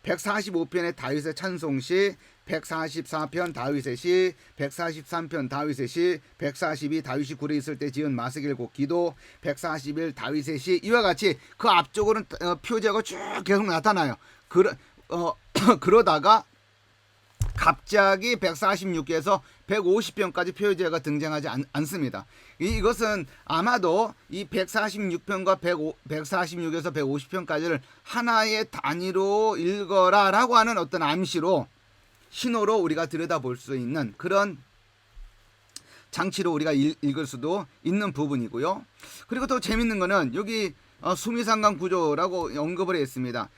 145편의 다윗의 찬송시, 144편 다윗의 시, 143편 다윗의 시, 142 다윗이 굴에 있을 때 지은 마스길 곡 기도, 141 다윗의 시 이와 같이 그 앞쪽으로는 표제가 쭉 계속 나타나요. 그러다가 갑자기 146에서 150편까지 표제가 등장하지 않습니다. 이것은 아마도 이 146편과 146에서 150편까지를 하나의 단위로 읽어라 라고 하는 어떤 암시로 신호로 우리가 들여다볼 수 있는 그런 장치로 우리가 읽을 수도 있는 부분이고요. 그리고 또 재밌는 거는 여기 수미상관 구조라고 언급을 했습니다.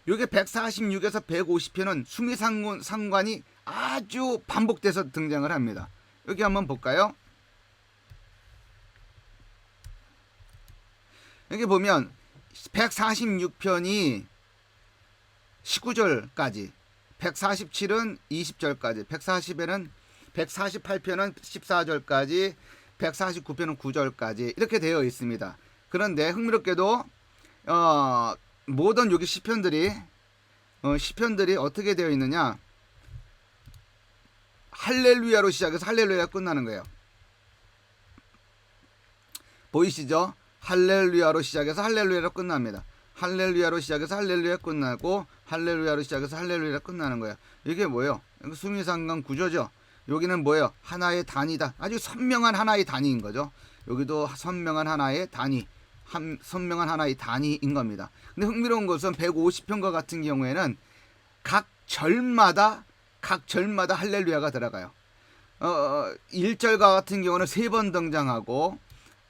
여기 146에서 150편은 수미상관이 아주 반복돼서 등장을 합니다. 여기 한번 볼까요? 여기 보면 146편이 19절까지, 147은 20절까지, 148편은 14절까지, 149편은 9절까지 이렇게 되어 있습니다. 그런데 흥미롭게도 모든 여기 시편들이 어떻게 되어 있느냐, 할렐루야로 시작해서 할렐루야 끝나는 거예요. 보이시죠? 할렐루야로 시작해서 할렐루야로 끝납니다. 할렐루야로 시작해서 할렐루야 끝나고 할렐루야로 시작해서 할렐루야 끝나는 거예요. 이게 뭐예요? 수미상관 구조죠. 여기는 뭐예요? 하나의 단위다. 아주 선명한 하나의 단위인 거죠. 여기도 선명한 하나의 단위, 선명한 하나의 단위인 겁니다. 근데 흥미로운 것은 150편과 같은 경우에는 각 절마다 할렐루야가 들어가요. 1절과 같은 경우는 3번 등장하고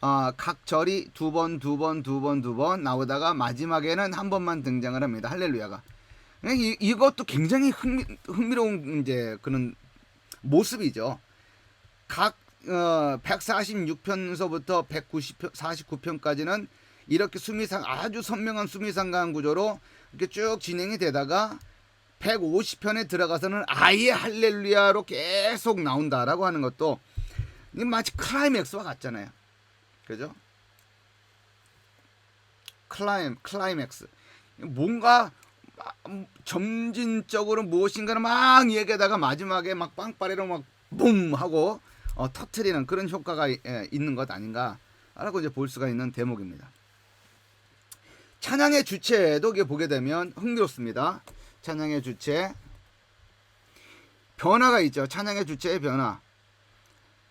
각 절이 두 번 나오다가 마지막에는 한 번만 등장을 합니다. 할렐루야가. 이것도 굉장히 흥미로운 이제 그런 모습이죠. 각 146편서부터 149편까지는 이렇게 아주 선명한 수미상관 구조로 이렇게 쭉 진행이 되다가 150편에 들어가서는 아예 할렐루야로 계속 나온다라고 하는 것도 마치 클라이맥스와 같잖아요. 그죠? 클라이맥스. 뭔가 점진적으로 무엇인가를 막 얘기하다가 마지막에 막 빵빠레로 막 붐 하고 터트리는 그런 효과가 있는 것 아닌가라고 이제 볼 수가 있는 대목입니다. 찬양의 주체도 보게 되면 흥미롭습니다. 찬양의 주체 변화가 있죠. 찬양의 주체의 변화.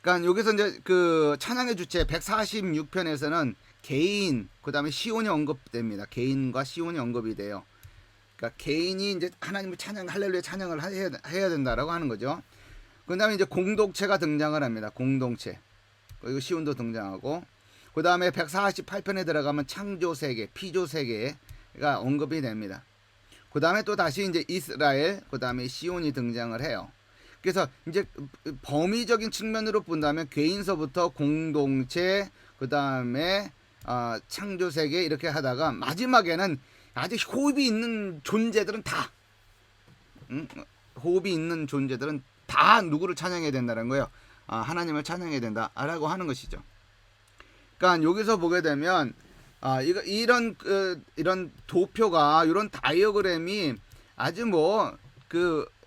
그러니까 여기서 이제 그 찬양의 주체 146편에서는 개인, 그다음에 시온이 언급됩니다. 개인과 시온이 언급이 돼요. 그러니까 개인이 이제 하나님을 할렐루야 찬양을 해야 된다라고 하는 거죠. 그다음에 이제 공동체가 등장을 합니다. 공동체. 그리고 시온도 등장하고, 그다음에 148편에 들어가면 창조 세계, 피조 세계가 언급이 됩니다. 그다음에 또 다시 이제 이스라엘, 그다음에 시온이 등장을 해요. 그래서 이제 범위적인 측면으로 본다면 개인서부터 공동체, 그 다음에 창조 세계 이렇게 하다가 마지막에는 아주 호흡이 있는 존재들은 다 누구를 찬양해야 된다는 거예요. 하나님을 찬양해야 된다라고 하는 것이죠. 그러니까 여기서 보게 되면 이런 도표가, 이런 다이어그램이 아주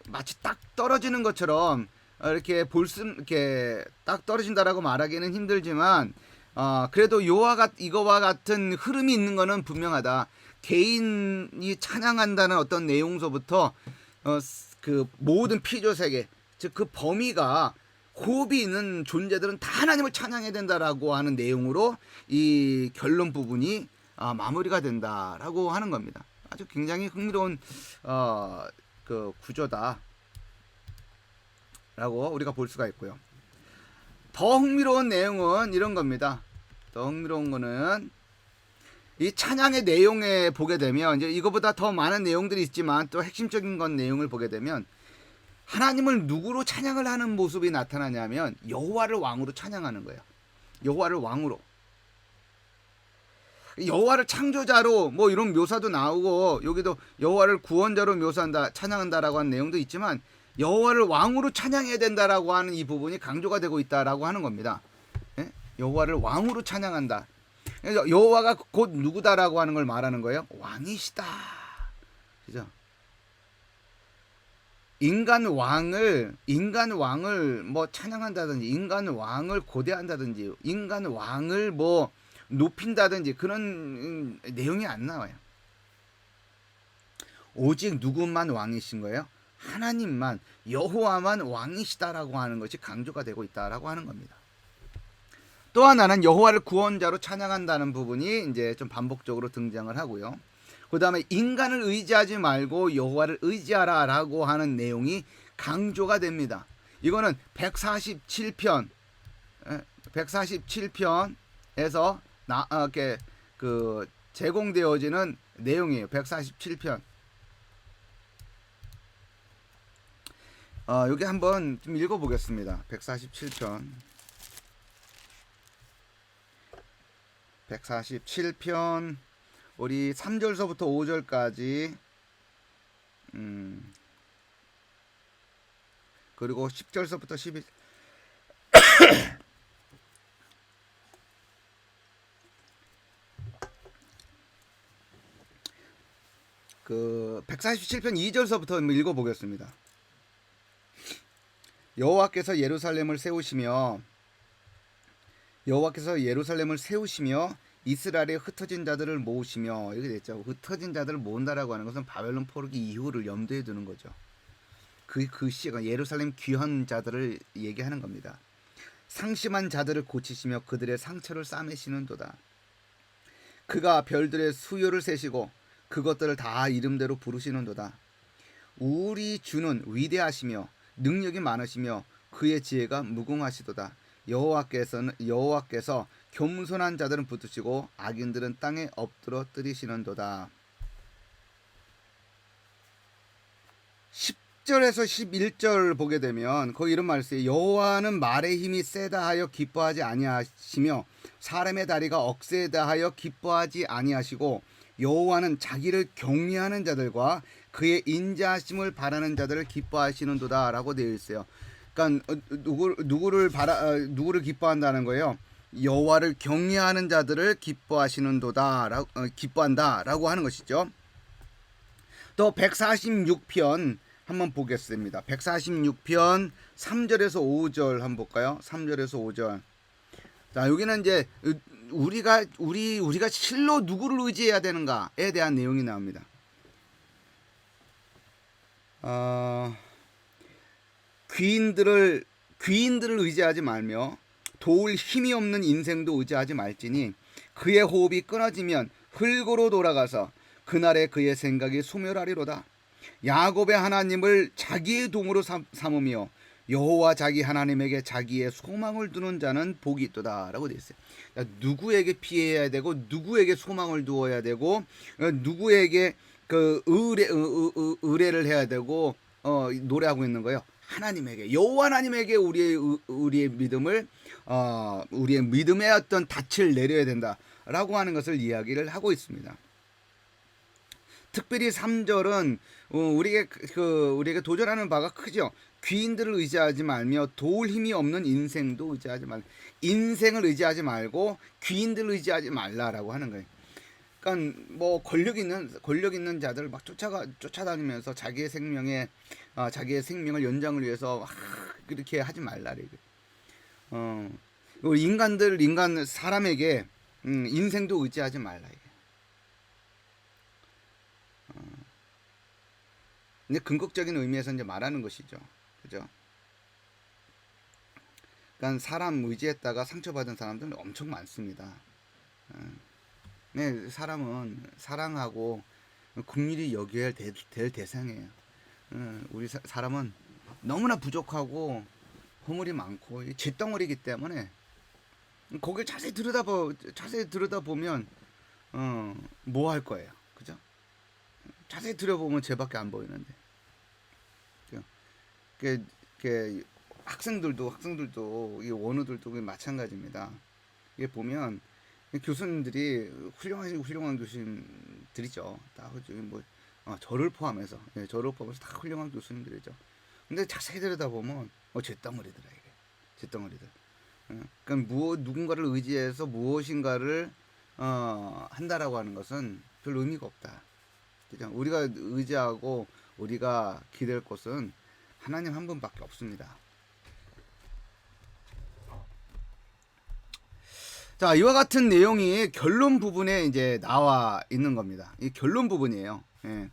마치 딱 떨어지는 것처럼 이렇게 이렇게 딱 떨어진다라고 말하기는 힘들지만, 그래도 이거와 같은 흐름이 있는 거는 분명하다. 개인이 찬양한다는 어떤 내용서부터 그 모든 피조 세계, 즉 그 범위가 호흡이 있는 존재들은 다 하나님을 찬양해야 된다라고 하는 내용으로 이 결론 부분이 마무리가 된다라고 하는 겁니다. 아주 굉장히 흥미로운 그 구조다 라고 우리가 볼 수가 있고요. 더 흥미로운 내용은 이런 겁니다. 더 흥미로운 거는 이 찬양의 내용에 보게 되면, 이제 이거보다 더 많은 내용들이 있지만 또 핵심적인 건 내용을 보게 되면, 하나님을 누구로 찬양을 하는 모습이 나타나냐면 여호와를 왕으로 찬양하는 거예요. 여호와를 왕으로. 여호와를 창조자로 뭐 이런 묘사도 나오고, 여기도 여호와를 구원자로 묘사한다, 찬양한다라고 하는 내용도 있지만, 여호와를 왕으로 찬양해야 된다라고 하는 이 부분이 강조가 되고 있다라고 하는 겁니다. 예? 여호와를 왕으로 찬양한다. 그래서 여호와가 곧 누구다라고 하는 걸 말하는 거예요. 왕이시다. 그죠? 인간 왕을 뭐 찬양한다든지, 인간 왕을 고대한다든지, 인간 왕을 뭐 높인다든지 그런 내용이 안 나와요. 오직 누구만 왕이신 거예요? 하나님만, 여호와만 왕이시다라고 하는 것이 강조가 되고 있다라고 하는 겁니다. 또 하나는 여호와를 구원자로 찬양한다는 부분이 이제 좀 반복적으로 등장을 하고요. 그 다음에 인간을 의지하지 말고 여호와를 의지하라라고 하는 내용이 강조가 됩니다. 이거는 147편 147편에서 이렇게 그 제공되어지는 내용이에요. 147편. 여기 한번 좀 읽어보겠습니다. 147편. 147편 우리 3절서부터 5절까지 그리고 10절서부터 12 그 147편 2절서부터 한번 읽어보겠습니다. 여호와께서 예루살렘을 세우시며 이스라엘의 흩어진 자들을 모으시며, 이렇게 됐죠. 흩어진 자들을 모은다라고 하는 것은 바벨론 포로기 이후를 염두에 두는 거죠. 그 시가 예루살렘 귀한 자들을 얘기하는 겁니다. 상심한 자들을 고치시며 그들의 상처를 싸매시는도다. 그가 별들의 수요를 세시고 그것들을 다 이름대로 부르시는도다. 우리 주는 위대하시며 능력이 많으시며 그의 지혜가 무궁하시도다. 여호와께서 겸손한 자들은 붙드시고 악인들은 땅에 엎드러뜨리시는도다. 10절에서 11절 보게 되면 거기 이런 말이 있어요. 여호와는 말의 힘이 세다 하여 기뻐하지 아니하시며 사람의 다리가 억세다 하여 기뻐하지 아니하시고 여호와는 자기를 경외하는 자들과 그의 인자하심을 바라는 자들을 기뻐하시는도다 라고 되어 있어요. 그러니까 누구를 기뻐한다는 거예요. 여호와를 경외하는 자들을 기뻐한다라고 하는 것이죠. 또 146편 한번 보겠습니다. 146편 3절에서 5절 한번 볼까요? 3절에서 5절. 자, 여기는 이제 우리가 실로 누구를 의지해야 되는가에 대한 내용이 나옵니다. 귀인들을 의지하지 말며 도울 힘이 없는 인생도 의지하지 말지니 그의 호흡이 끊어지면 흙으로 돌아가서 그날에 그의 생각이 소멸하리로다. 야곱의 하나님을 자기의 동으로 삼으며 여호와 자기 하나님에게 자기의 소망을 두는 자는 복이 있도다 라고 되어 있어요. 그러니까 누구에게 피해야 되고 누구에게 소망을 두어야 되고 누구에게 그 의뢰를 해야 되고 노래하고 있는 거예요. 하나님에게, 여호와 하나님에게 우리의 믿음을 우리의 믿음의 어떤 닻을 내려야 된다라고 하는 것을 이야기를 하고 있습니다. 특별히 3절은 우리에게 도전하는 바가 크죠. 귀인들을 의지하지 말며 도울 힘이 없는 인생도 의지하지 말고, 인생을 의지하지 말고 귀인들을 의지하지 말라라고 하는 거예요. 그러니까 뭐 권력 있는 자들을 막 쫓아다니면서 자기의 생명을 연장을 위해서 그렇게 하지 말라 이게. 사람에게 인생도 의지하지 말라 이게. 근데 근극적인 의미에서 이제 말하는 것이죠. 그죠? 그러니까 사람 의지했다가 상처받은 사람들은 엄청 많습니다. 네, 사람은 사랑하고 긍휼히 여겨야 될 대상이에요. 우리 사람은 너무나 부족하고 허물이 많고 죗덩어리이기 때문에 거기를 자세히 들여다보면 뭐 할 거예요. 그죠? 자세히 들여보면 쟤밖에 안 보이는데. 학생들도 이 원우들도 마찬가지입니다. 이게 보면 교수님들이 훌륭한 교수님들이죠. 다 뭐 저를 포함해서 다 훌륭한 교수님들이죠. 근데 자세히 들여다보면 죗덩어리더라 이게. 죗덩어리들. 그러니까 누군가를 의지해서 무엇인가를 한다라고 하는 것은 별 의미가 없다. 그죠? 우리가 의지하고 우리가 기댈 곳은 하나님 한 분밖에 없습니다. 자, 이와 같은 내용이 결론 부분에 이제 나와 있는 겁니다. 이 결론 부분이에요. 예.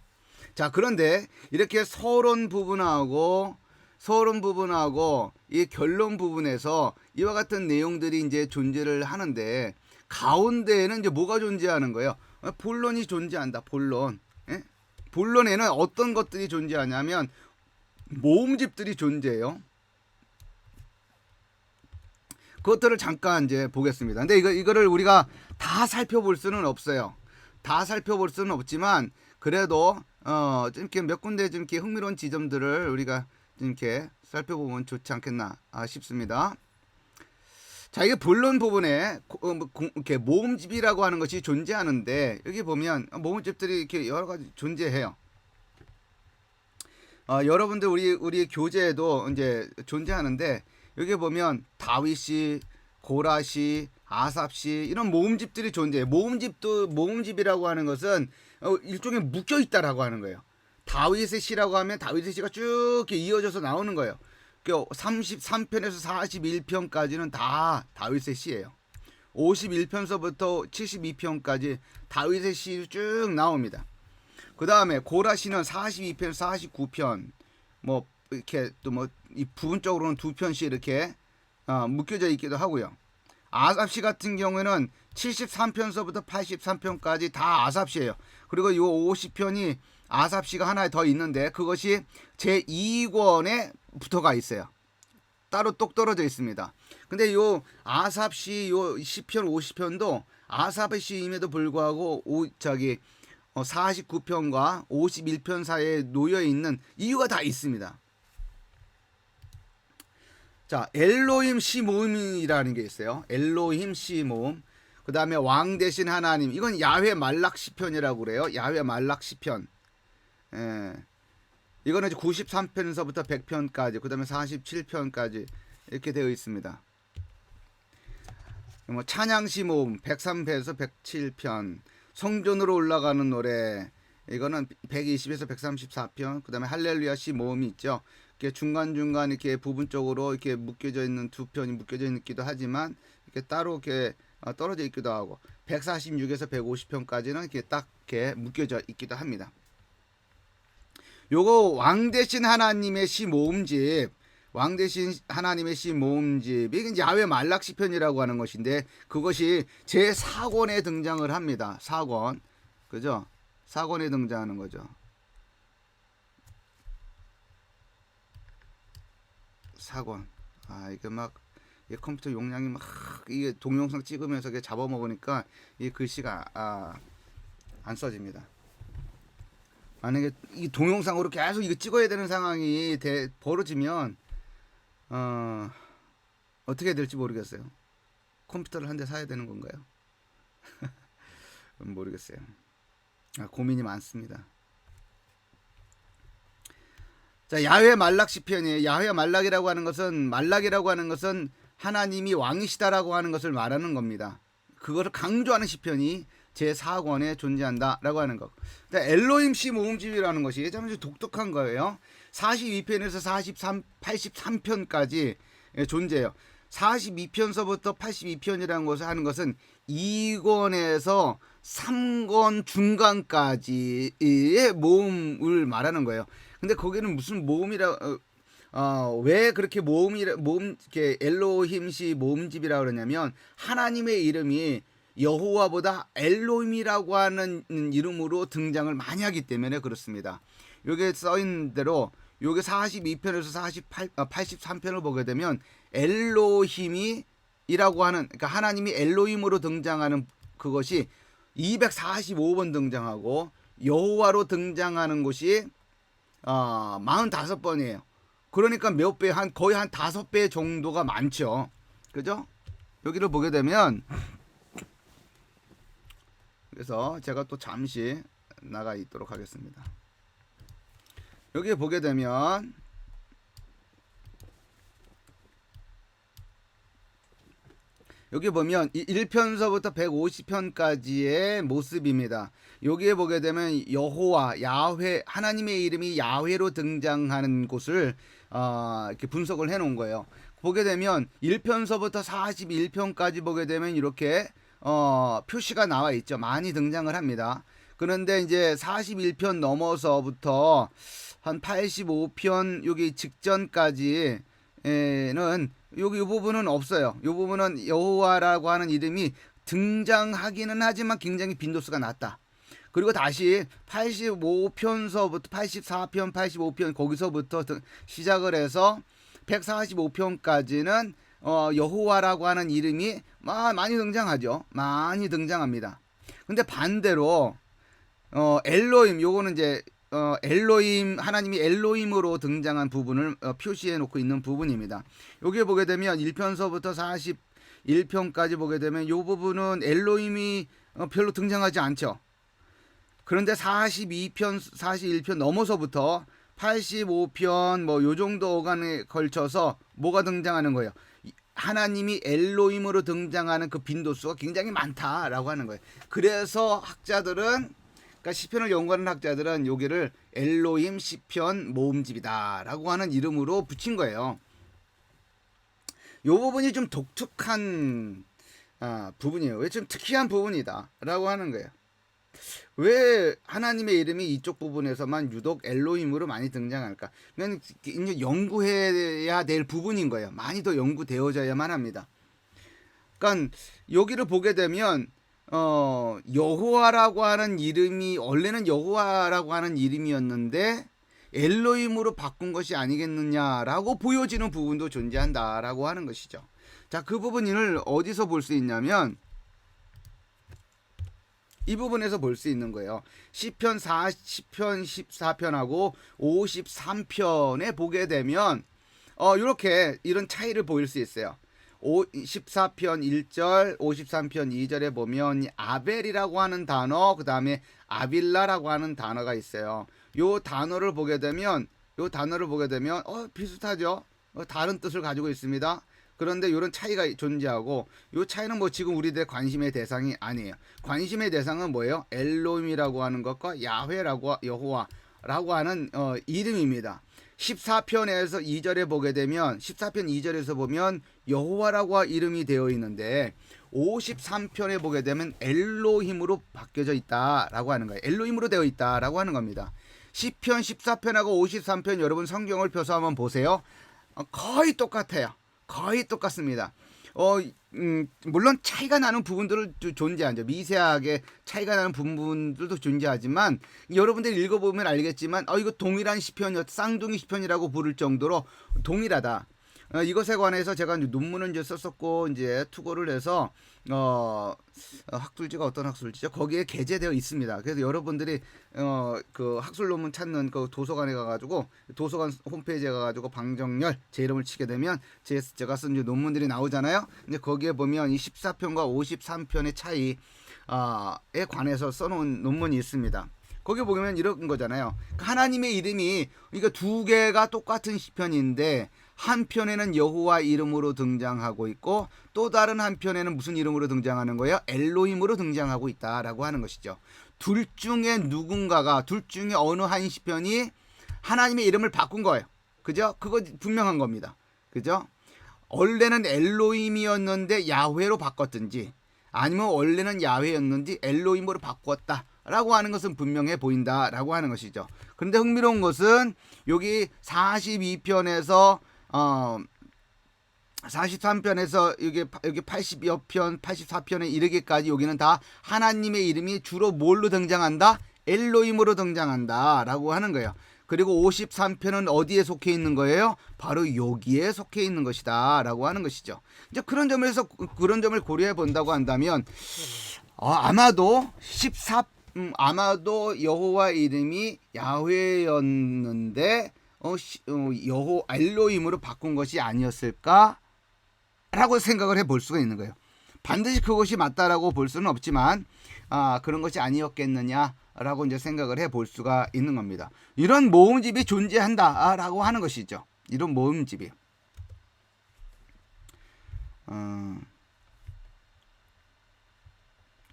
자, 그런데 이렇게 서론 부분하고 이 결론 부분에서 이와 같은 내용들이 이제 존재를 하는데 가운데에는 이제 뭐가 존재하는 거예요? 본론이 존재한다. 본론. 예? 본론에는 어떤 것들이 존재하냐면 모음집들이 존재해요. 그것들을 잠깐 이제 보겠습니다. 근데 이거를 우리가 다 살펴볼 수는 없어요. 다 살펴볼 수는 없지만 그래도 좀 이렇게 몇 군데 좀 이렇게 흥미로운 지점들을 우리가 좀 이렇게 살펴보면 좋지 않겠나 싶습니다. 자, 이게 본론 부분에 이렇게 모음집이라고 하는 것이 존재하는데 여기 보면 모음집들이 이렇게 여러 가지 존재해요. 여러분들 우리 교재에도 이제 존재하는데 여기 보면 다윗시, 고라시, 아삽시 이런 모음집들이 존재해요. 모음집이라고 하는 것은 일종의 묶여 있다라고 하는 거예요. 다윗의 시라고 하면 다윗의 시가 쭉 이어져서 나오는 거예요. 33편에서 41편까지는 다 다윗의 시예요. 51편서부터 72편까지 다윗의 시 쭉 나옵니다. 그 다음에 고라시는 42편, 49편, 뭐 이렇게 또 뭐 이 부분적으로는 두 편씩 이렇게 묶여져 있기도 하고요. 아삽시 같은 경우에는 73편서부터 83편까지 다 아삽시예요. 그리고 이 50편이 아삽시가 하나 더 있는데 그것이 제2권에 붙어가 있어요. 따로 똑 떨어져 있습니다. 근데 요 아삽시 요 10편, 50편도 아삽의 시임에도 불구하고 49편과 51편 사이에 놓여 있는 이유가 다 있습니다. 자, 엘로힘 시 모음이라는 게 있어요. 엘로힘 시 모음. 그 다음에 왕 대신 하나님. 이건 야훼 말락 시편이라고 그래요. 야훼 말락 시편. 이거는 93편서부터 100편까지, 그 다음에 47편까지 이렇게 되어 있습니다. 뭐 찬양시 모음 103편에서 107편, 성전으로 올라가는 노래 이거는 120에서 134편, 그 다음에 할렐루야 시 모음이 있죠. 이렇게 중간중간 이렇게 부분적으로 이렇게 묶여져 있는 두 편이 묶여져 있기도 하지만 이렇게 따로 이렇게 떨어져 있기도 하고 146에서 150편까지는 이렇게 딱 이렇게 묶여져 있기도 합니다. 요거 왕 대신 하나님의 시 모음집, 왕 대신 하나님의 시 모음집, 이게 야훼 말락 시편이라고 하는 것인데 그것이 제 4권에 등장을 합니다. 4권, 그죠? 4권에 등장하는 거죠. 4권. 이게 막 이 컴퓨터 용량이 막 이게 동영상 찍으면서 이게 잡아먹으니까 이 글씨가 안 써집니다. 만약에 이 동영상으로 계속 이거 찍어야 되는 상황이 벌어지면 어떻게 될지 모르겠어요. 컴퓨터를 한 대 사야 되는 건가요? 모르겠어요. 고민이 많습니다. 자, 야훼 말락 시편이에요. 야훼 말락이라고 하는 것은 하나님이 왕이시다라고 하는 것을 말하는 겁니다. 그것을 강조하는 시편이 제4권에 존재한다라고 하는 것. 엘로힘 시 모음집이라는 것이 참 독특한 거예요. 42편에서 83편까지 존재해요. 42편서부터 82편이라는 것을 하는 것은 2권에서 3권 중간까지의 모음을 말하는 거예요. 근데 거기는 무슨 모음이라 왜 그렇게 이렇게 엘로힘 시 모음집이라 그러냐면 하나님의 이름이 여호와보다 엘로힘이라고 하는 이름으로 등장을 많이 하기 때문에 그렇습니다. 여기에 써 있는 대로 여기 42편에서 83편을 보게 되면 엘로힘이라고 하는, 그러니까 하나님이 엘로힘으로 등장하는 그것이 245번 등장하고 여호와로 등장하는 곳이 45번이에요. 그러니까 몇 배, 거의 한 5배 정도가 많죠. 그죠? 여기를 보게 되면, 그래서 제가 또 잠시 나가 있도록 하겠습니다. 여기 보게 되면, 여기 보면 1편서부터 150편까지의 모습입니다. 여기에 보게 되면 여호와, 야훼, 하나님의 이름이 야훼로 등장하는 곳을 이렇게 분석을 해 놓은 거예요. 보게 되면 1편서부터 41편까지 보게 되면 이렇게 표시가 나와 있죠. 많이 등장을 합니다. 그런데 이제 41편 넘어서부터 한 85편 여기 직전까지는 여기 이 부분은 없어요. 이 부분은 여호와라고 하는 이름이 등장하기는 하지만 굉장히 빈도수가 낮다. 그리고 다시 85편서부터 84편, 85편 거기서부터 시작을 해서 145편까지는 여호와라고 하는 이름이 많이 등장하죠. 많이 등장합니다. 근데 반대로 엘로힘, 요거는 이제 엘로힘, 하나님이 엘로힘으로 등장한 부분을 표시해 놓고 있는 부분입니다. 여기에 보게 되면 1편서부터 41편까지 보게 되면 요 부분은 엘로힘이 별로 등장하지 않죠. 그런데 42편, 41편 넘어서부터 85편 뭐 요 정도 간에 걸쳐서 뭐가 등장하는 거예요? 하나님이 엘로힘으로 등장하는 그 빈도수가 굉장히 많다라고 하는 거예요. 그래서 학자들은, 그러니까 시편을 연구하는 학자들은 여기를 엘로힘 시편 모음집이다라고 하는 이름으로 붙인 거예요. 이 부분이 좀 독특한 부분이에요. 왜 좀 특이한 부분이다라고 하는 거예요. 왜 하나님의 이름이 이쪽 부분에서만 유독 엘로힘으로 많이 등장할까? 그냥 이제 연구해야 될 부분인 거예요. 많이 더 연구되어져야만 합니다. 그러니까 여기를 보게 되면 여호와라고 하는 이름이 원래는 여호와라고 하는 이름이었는데 엘로힘으로 바꾼 것이 아니겠느냐라고 보여지는 부분도 존재한다라고 하는 것이죠. 자, 그 부분을 어디서 볼 수 있냐면 이 부분에서 볼 수 있는 거예요. 시편 40편, 14편하고 53편에 보게 되면 이렇게 이런 차이를 보일 수 있어요. 14편 1절, 53편 2절에 보면 아벨이라고 하는 단어, 그 다음에 아빌라라고 하는 단어가 있어요. 요 단어를 보게 되면 비슷하죠. 다른 뜻을 가지고 있습니다. 그런데 이런 차이가 존재하고, 이 차이는 뭐 지금 우리들의 관심의 대상이 아니에요. 관심의 대상은 뭐예요? 엘로힘이라고 하는 것과 야훼라고, 여호와라고 하는 이름입니다. 14편에서 2절에 보게 되면 14편 2절에서 보면 여호와라고 이름이 되어 있는데 53편에 보게 되면 엘로힘으로 바뀌어져 있다라고 하는 거예요. 엘로힘으로 되어 있다라고 하는 겁니다. 10편, 14편하고 53편 여러분 성경을 펴서 한번 보세요. 거의 똑같아요. 거의 똑같습니다. 물론 차이가 나는 부분들은 존재하죠. 미세하게 차이가 나는 부분들도 존재하지만 여러분들이 읽어보면 알겠지만 이거 동일한 시편이었다, 쌍둥이 시편이라고 부를 정도로 동일하다. 이것에 관해서 제가 이제 논문을 이제 썼었고 이제 투고를 해서 학술지가 어떤 학술지죠? 거기에 게재되어 있습니다. 그래서 여러분들이 그 학술 논문 찾는 그 도서관에 가가지고 도서관 홈페이지에 가가지고 방정열 제 이름을 치게 되면 제가 쓴 논문들이 나오잖아요. 근데 거기에 보면 이 14편과 53편의 차이에 관해서 써놓은 논문이 있습니다. 거기 보면 이런 거잖아요. 하나님의 이름이 이거 두 개가 똑같은 시편인데 한 편에는 여호와 이름으로 등장하고 있고 또 다른 한 편에는 무슨 이름으로 등장하는 거예요? 엘로힘으로 등장하고 있다라고 하는 것이죠. 둘 중에 누군가가, 둘 중에 어느 한 시편이 하나님의 이름을 바꾼 거예요. 그죠? 그거 분명한 겁니다. 그죠? 원래는 엘로힘이었는데 야훼로 바꿨든지 아니면 원래는 야훼였는지 엘로힘으로 바꿨다 라고 하는 것은 분명해 보인다라고 하는 것이죠. 그런데 흥미로운 것은 여기 42편에서 43편에서 여기 80여 편, 84편에 이르기까지 여기는 다 하나님의 이름이 주로 뭘로 등장한다? 엘로힘으로 등장한다 라고 하는 거예요. 그리고 53편은 어디에 속해 있는 거예요? 바로 여기에 속해 있는 것이다 라고 하는 것이죠. 이제 그런 점에서 그런 점을 고려해 본다고 한다면 아마도 아마도 여호와 이름이 야훼였는데 엘로힘으로 바꾼 것이 아니었을까? 라고 생각을 해볼 수가 있는 거예요. 반드시 그것이 맞다라고 볼 수는 없지만 그런 것이 아니었겠느냐라고 이제 생각을 해볼 수가 있는 겁니다. 이런 모음집이 존재한다라고 하는 것이죠. 이런 모음집이.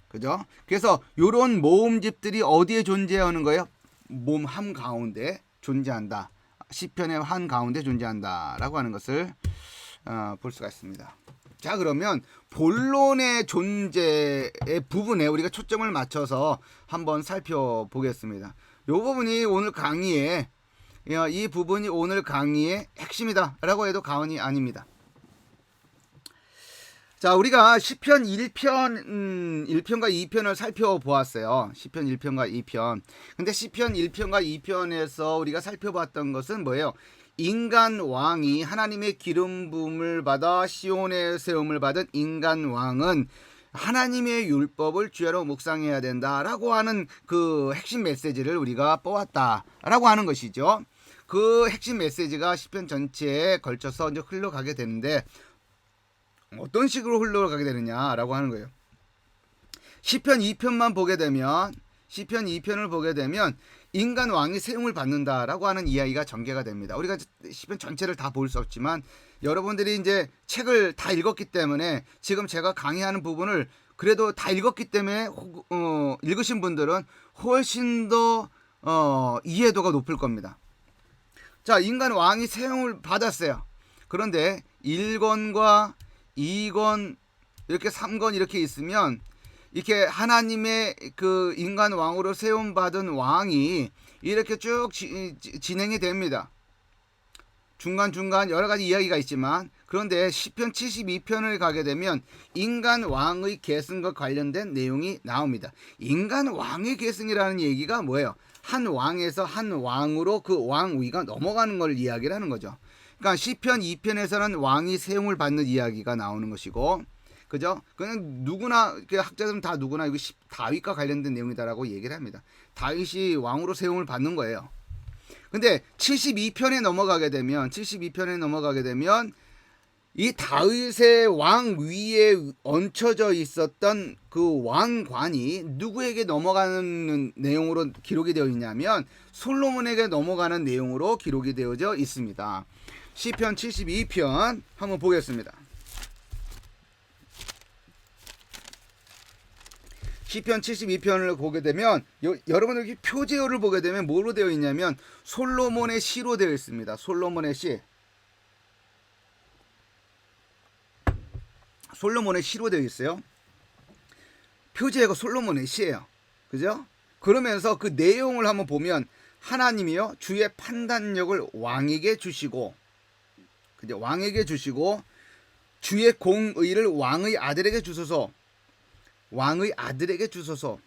그죠? 그래서 이런 모음집들이 어디에 존재하는 거예요? 몸 한 가운데 존재한다. 시편의 한 가운데 존재한다라고 하는 것을 볼 수가 있습니다. 자, 그러면 본론의 존재의 부분에 우리가 초점을 맞춰서 한번 살펴보겠습니다. 이 부분이 오늘 강의의 이 부분이 오늘 강의의 핵심이다라고 해도 과언이 아닙니다. 자, 우리가 시편 1편, 1편과 2편을 살펴보았어요. 시편 1편과 2편. 근데 시편 1편과 2편에서 우리가 살펴봤던 것은 뭐예요? 인간 왕이 하나님의 기름 부음을 받아 시온의 세움을 받은 인간 왕은 하나님의 율법을 주야로 묵상해야 된다라고 하는 그 핵심 메시지를 우리가 뽑았다라고 하는 것이죠. 그 핵심 메시지가 시편 전체에 걸쳐서 이제 흘러가게 되는데 어떤 식으로 흘러가게 되느냐라고 하는 거예요. 시편 2편만 보게 되면 시편 2편을 보게 되면 인간 왕이 세움을 받는다라고 하는 이야기가 전개가 됩니다. 우리가 시편 전체를 다 볼 수 없지만 여러분들이 이제 책을 다 읽었기 때문에 지금 제가 강의하는 부분을 그래도 다 읽었기 때문에 읽으신 분들은 훨씬 더 이해도가 높을 겁니다. 자, 인간 왕이 세움을 받았어요. 그런데 1권과 2권 이렇게 3권 이렇게 있으면 이렇게 하나님의 그 인간 왕으로 세움 받은 왕이 이렇게 쭉 진행이 됩니다. 중간중간 여러 가지 이야기가 있지만 그런데 시편 72편을 가게 되면 인간 왕의 계승과 관련된 내용이 나옵니다. 인간 왕의 계승이라는 얘기가 뭐예요? 한 왕에서 한 왕으로 그 왕위가 넘어가는 걸 이야기를 하는 거죠. 그러니까 시편 2편에서는 왕이 세움을 받는 이야기가 나오는 것이고, 그죠? 그냥 누구나 학자들은 다 누구나 이거 다윗과 관련된 내용이다라고 얘기를 합니다. 다윗이 왕으로 세움을 받는 거예요. 근데 72편에 넘어가게 되면 이 다윗의 왕 위에 얹혀져 있었던 그 왕관이 누구에게 넘어가는 내용으로 기록이 되어 있냐면 솔로몬에게 넘어가는 내용으로 기록이 되어져 있습니다. 시편 72편 한번 보겠습니다. 시편 72편을 보게 되면 여러분들 표제어를 보게 되면 뭐로 되어 있냐면 솔로몬의 시로 되어 있습니다. 솔로몬의 시. 솔로몬의 시로 되어 있어요. 표제가 솔로몬의 시예요. 그죠? 그러면서 그 내용을 한번 보면 하나님이요 주의 판단력을 왕에게 주시고, 그죠? 왕에게 주시고 주의 공의를 왕의 아들에게 주소서. 왕의 아들에게 주소서.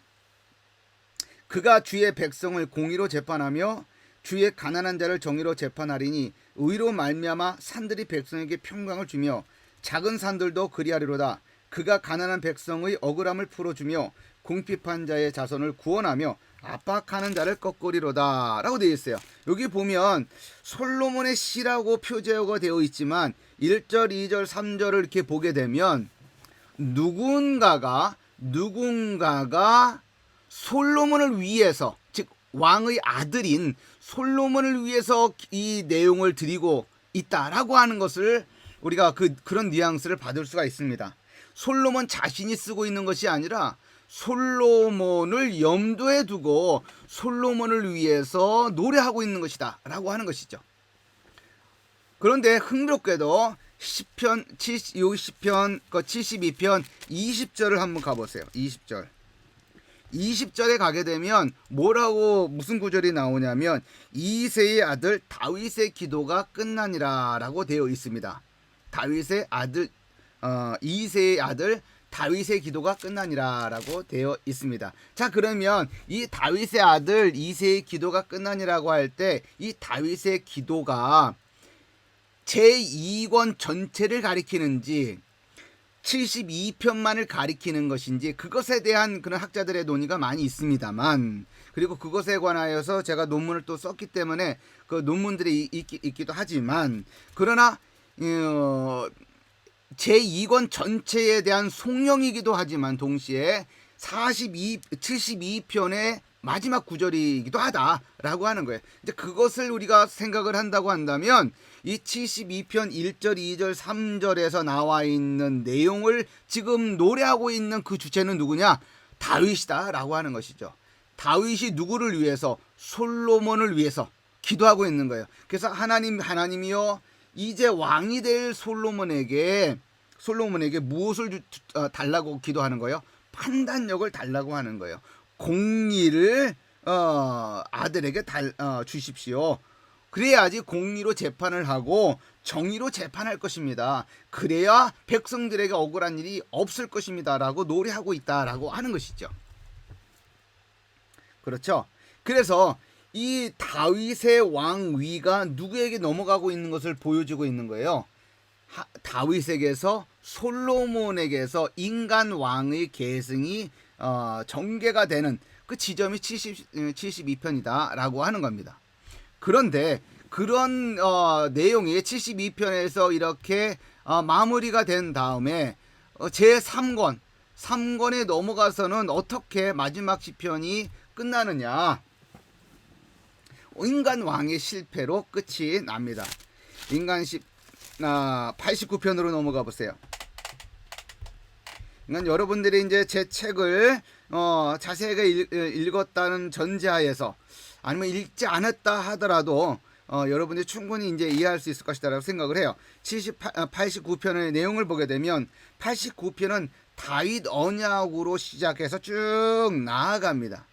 그가 주의 백성을 공의로 재판하며 주의 가난한 자를 정의로 재판하리니 의로 말미암아 산들이 백성에게 평강을 주며 작은 산들도 그리하리로다. 그가 가난한 백성의 억울함을 풀어주며 궁핍한 자의 자손을 구원하며 압박하는 자를 꺾으리로다 라고 되어 있어요. 여기 보면 솔로몬의 시라고 표제어가 되어 있지만 1절, 2절, 3절을 이렇게 보게 되면 누군가가 솔로몬을 위해서, 즉 왕의 아들인 솔로몬을 위해서 이 내용을 드리고 있다라고 하는 것을 우리가 그런 뉘앙스를 받을 수가 있습니다. 솔로몬 자신이 쓰고 있는 것이 아니라 솔로몬을 염두에 두고 솔로몬을 위해서 노래하고 있는 것이다 라고 하는 것이죠. 그런데 흥미롭게도 시편 72편 20절을 한번 가보세요. 20절에 가게 되면 무슨 구절이 나오냐면 이새의 아들 다윗의 기도가 끝나니라 라고 되어 있습니다. 다윗의 아들 이새의 아들 다윗의 기도가 끝나니라 라고 되어 있습니다. 자, 그러면 이 다윗의 아들 이새의 기도가 끝나니라고 할 때 이 다윗의 기도가 제2권 전체를 가리키는지 72편만을 가리키는 것인지 그것에 대한 그런 학자들의 논의가 많이 있습니다만, 그리고 그것에 관하여서 제가 논문을 또 썼기 때문에 그 논문들이 있기도 하지만, 그러나 제2권 전체에 대한 송영이기도 하지만 동시에 72편의 마지막 구절이기도 하다라고 하는 거예요. 이제 그것을 우리가 생각을 한다고 한다면 이 72편 1절, 2절, 3절에서 나와 있는 내용을 지금 노래하고 있는 그 주체는 누구냐? 다윗이다라고 하는 것이죠. 다윗이 누구를 위해서? 솔로몬을 위해서 기도하고 있는 거예요. 그래서 하나님이요 이제 왕이 될 솔로몬에게 무엇을 달라고 기도하는 거예요? 판단력을 달라고 하는 거예요. 공의를 아들에게 주십시오. 그래야지 공의로 재판을 하고 정의로 재판할 것입니다. 그래야 백성들에게 억울한 일이 없을 것입니다라고 노래하고 있다라고 하는 것이죠. 그렇죠? 그래서 이 다윗의 왕위가 누구에게 넘어가고 있는 것을 보여주고 있는 거예요. 다윗에게서 솔로몬에게서 인간 왕의 계승이 전개가 되는 그 지점이 72편이다라고 하는 겁니다. 그런데 그런 내용이 72편에서 이렇게 마무리가 된 다음에 제3권 3권에 넘어가서는 어떻게 마지막 시편이 끝나느냐. 인간 왕의 실패로 끝이 납니다. 89편으로 넘어가 보세요. 그러니까 여러분들이 이제 제 책을 자세하게 읽었다는 전제하에서 아니면 읽지 않았다 하더라도 여러분들이 충분히 이제 이해할 수 있을 것이다라고 생각을 해요. 89편의 내용을 보게 되면 89편은 다윗 언약으로 시작해서 쭉 나아갑니다.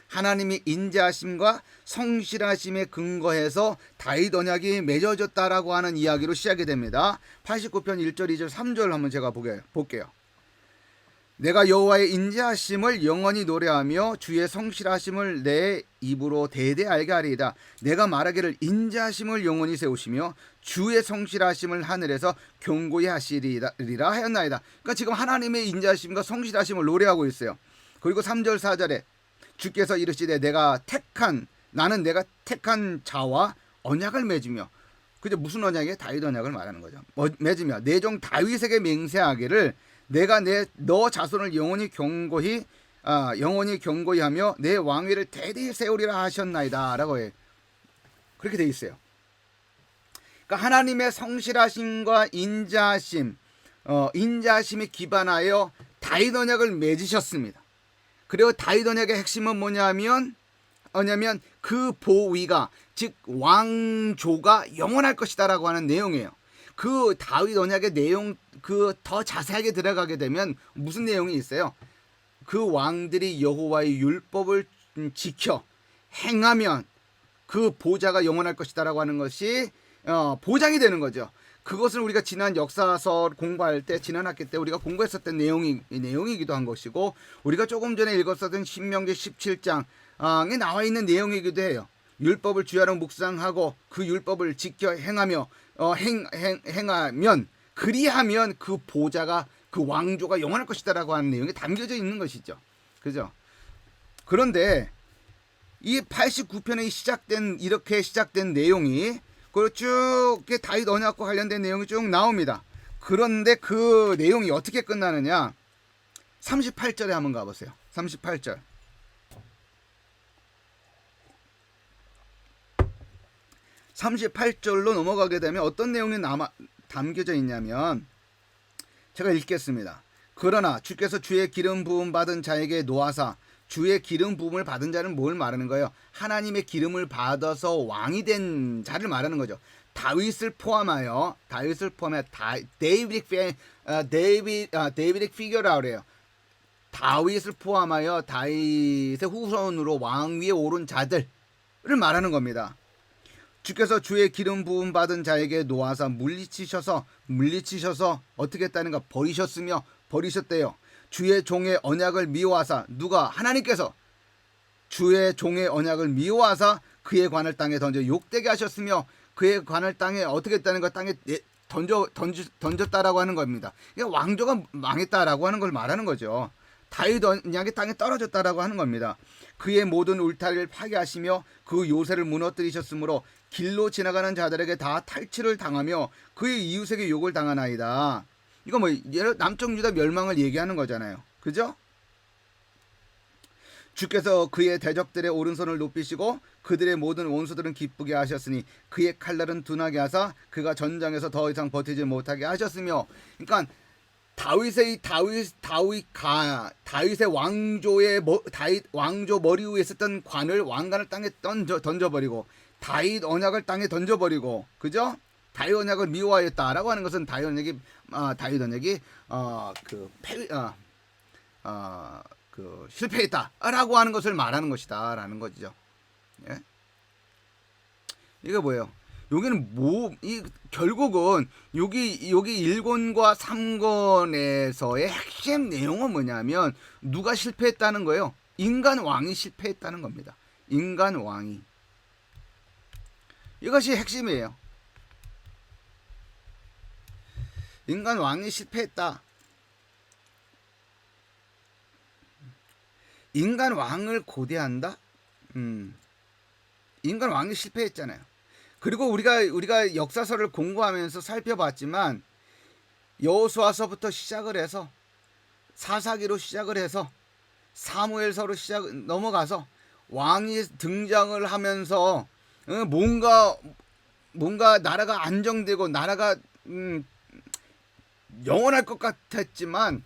하나님이 인자하심과 성실하심에 근거해서 다윗 언약이 맺어졌다라고 하는 이야기로 시작이 됩니다. 89편 1절, 2절, 3절 한번 제가 볼게요. 내가 여호와의 인자하심을 영원히 노래하며 주의 성실하심을 내 입으로 대대 알게 하리이다. 내가 말하기를 인자하심을 영원히 세우시며 주의 성실하심을 하늘에서 경고히 하시리라 하였나이다. 그러니까 지금 하나님의 인자하심과 성실하심을 노래하고 있어요. 그리고 3절 4절에 주께서 이르시되 나는 내가 택한 자와 언약을 맺으며, 그죠? 무슨 언약이에요? 다윗 언약을 말하는 거죠. 맺으며 내 종 다윗에게 맹세하기를 내가 너 자손을 영원히 경고히 하며 내 왕위를 대대히 세우리라 하셨나이다라고 해. 그렇게 돼 있어요. 그러니까 하나님의 성실하심과 인자하심에 기반하여 다윗 언약을 맺으셨습니다. 그리고 다윗 언약의 핵심은 뭐냐면 그 보위가, 즉 왕조가 영원할 것이다라고 하는 내용이에요. 그 다윗 언약의 내용 더 자세하게 들어가게 되면 무슨 내용이 있어요? 그 왕들이 여호와의 율법을 지켜 행하면 그 보좌가 영원할 것이다라고 하는 것이 보장이 되는 거죠. 그것은 우리가 지난 역사서 공부할 때, 지난 학기 때 우리가 공부했었던 내용이기도 한 것이고, 우리가 조금 전에 읽었었던 신명기 17장에 나와 있는 내용이기도 해요. 율법을 주야로 묵상하고 그 율법을 지켜 행하며 행하면, 그리하면 그 보좌가, 그 왕조가 영원할 것이다라고 하는 내용이 담겨져 있는 것이죠. 그죠? 그런데 이 89편에 이렇게 시작된 내용이, 그리고 쭉 다윗 언약과 관련된 내용이 쭉 나옵니다. 그런데 그 내용이 어떻게 끝나느냐? 38절에 한번 가보세요. 38절. 38절로 넘어가게 되면 어떤 내용이 담겨져 있냐면, 제가 읽겠습니다. 그러나 주께서 주의 기름 부음 받은 자에게 노하사, 주의 기름 부음을 받은 자는 뭘 말하는 거예요? 하나님의 기름을 받아서 왕이 된 자를 말하는 거죠. 다윗을 포함하여 데이비딕 피겨라 그래요. 다윗을 포함하여 다윗의 후손으로 왕위에 오른 자들을 말하는 겁니다. 주께서 주의 기름 부음 받은 자에게 노하사 물리치셔서 어떻게 했다는가? 버리셨대요. 주의 종의 언약을 미워하사, 누가? 하나님께서 주의 종의 언약을 미워하사 그의 관을 땅에 던져 욕되게 하셨으며, 그의 관을 땅에 어떻게 했다는 거? 땅에 던졌다라고 하는 겁니다. 그러니까 왕조가 망했다라고 하는 걸 말하는 거죠. 다윗 언약이 땅에 떨어졌다라고 하는 겁니다. 그의 모든 울타리를 파괴하시며 그 요새를 무너뜨리셨으므로 길로 지나가는 자들에게 다 탈취를 당하며 그의 이웃에게 욕을 당하나이다. 이거 남쪽 유다 멸망을 얘기하는 거잖아요. 그죠? 주께서 그의 대적들의 오른손을 높이시고 그들의 모든 원수들은 기쁘게 하셨으니 그의 칼날은 둔하게 하사 그가 전장에서 더 이상 버티지 못하게 하셨으며, 그러니까 다윗의 왕조 머리 위에 있었던 왕관을 땅에 던져버리고 다윗 언약을 땅에 던져버리고, 그죠? 다윗 언약을 미워하였다라고 하는 것은 다윗 언약이 실패했다라고 하는 것을 말하는 것이다라는 거죠. 예? 이게 뭐예요? 여기는 결국은 여기 1권과 3권에서의 핵심 내용은 뭐냐면 누가 실패했다는 거예요? 인간 왕이 실패했다는 겁니다. 인간 왕이. 이것이 핵심이에요. 인간 왕이 실패했다. 인간 왕을 고대한다? 인간 왕이 실패했잖아요. 그리고 우리가 역사서를 공부하면서 살펴봤지만 여호수아서부터 시작을 해서 사사기로 시작을 해서 사무엘서로 넘어가서 왕이 등장을 하면서 뭔가 나라가 안정되고 나라가 영원할 것 같았지만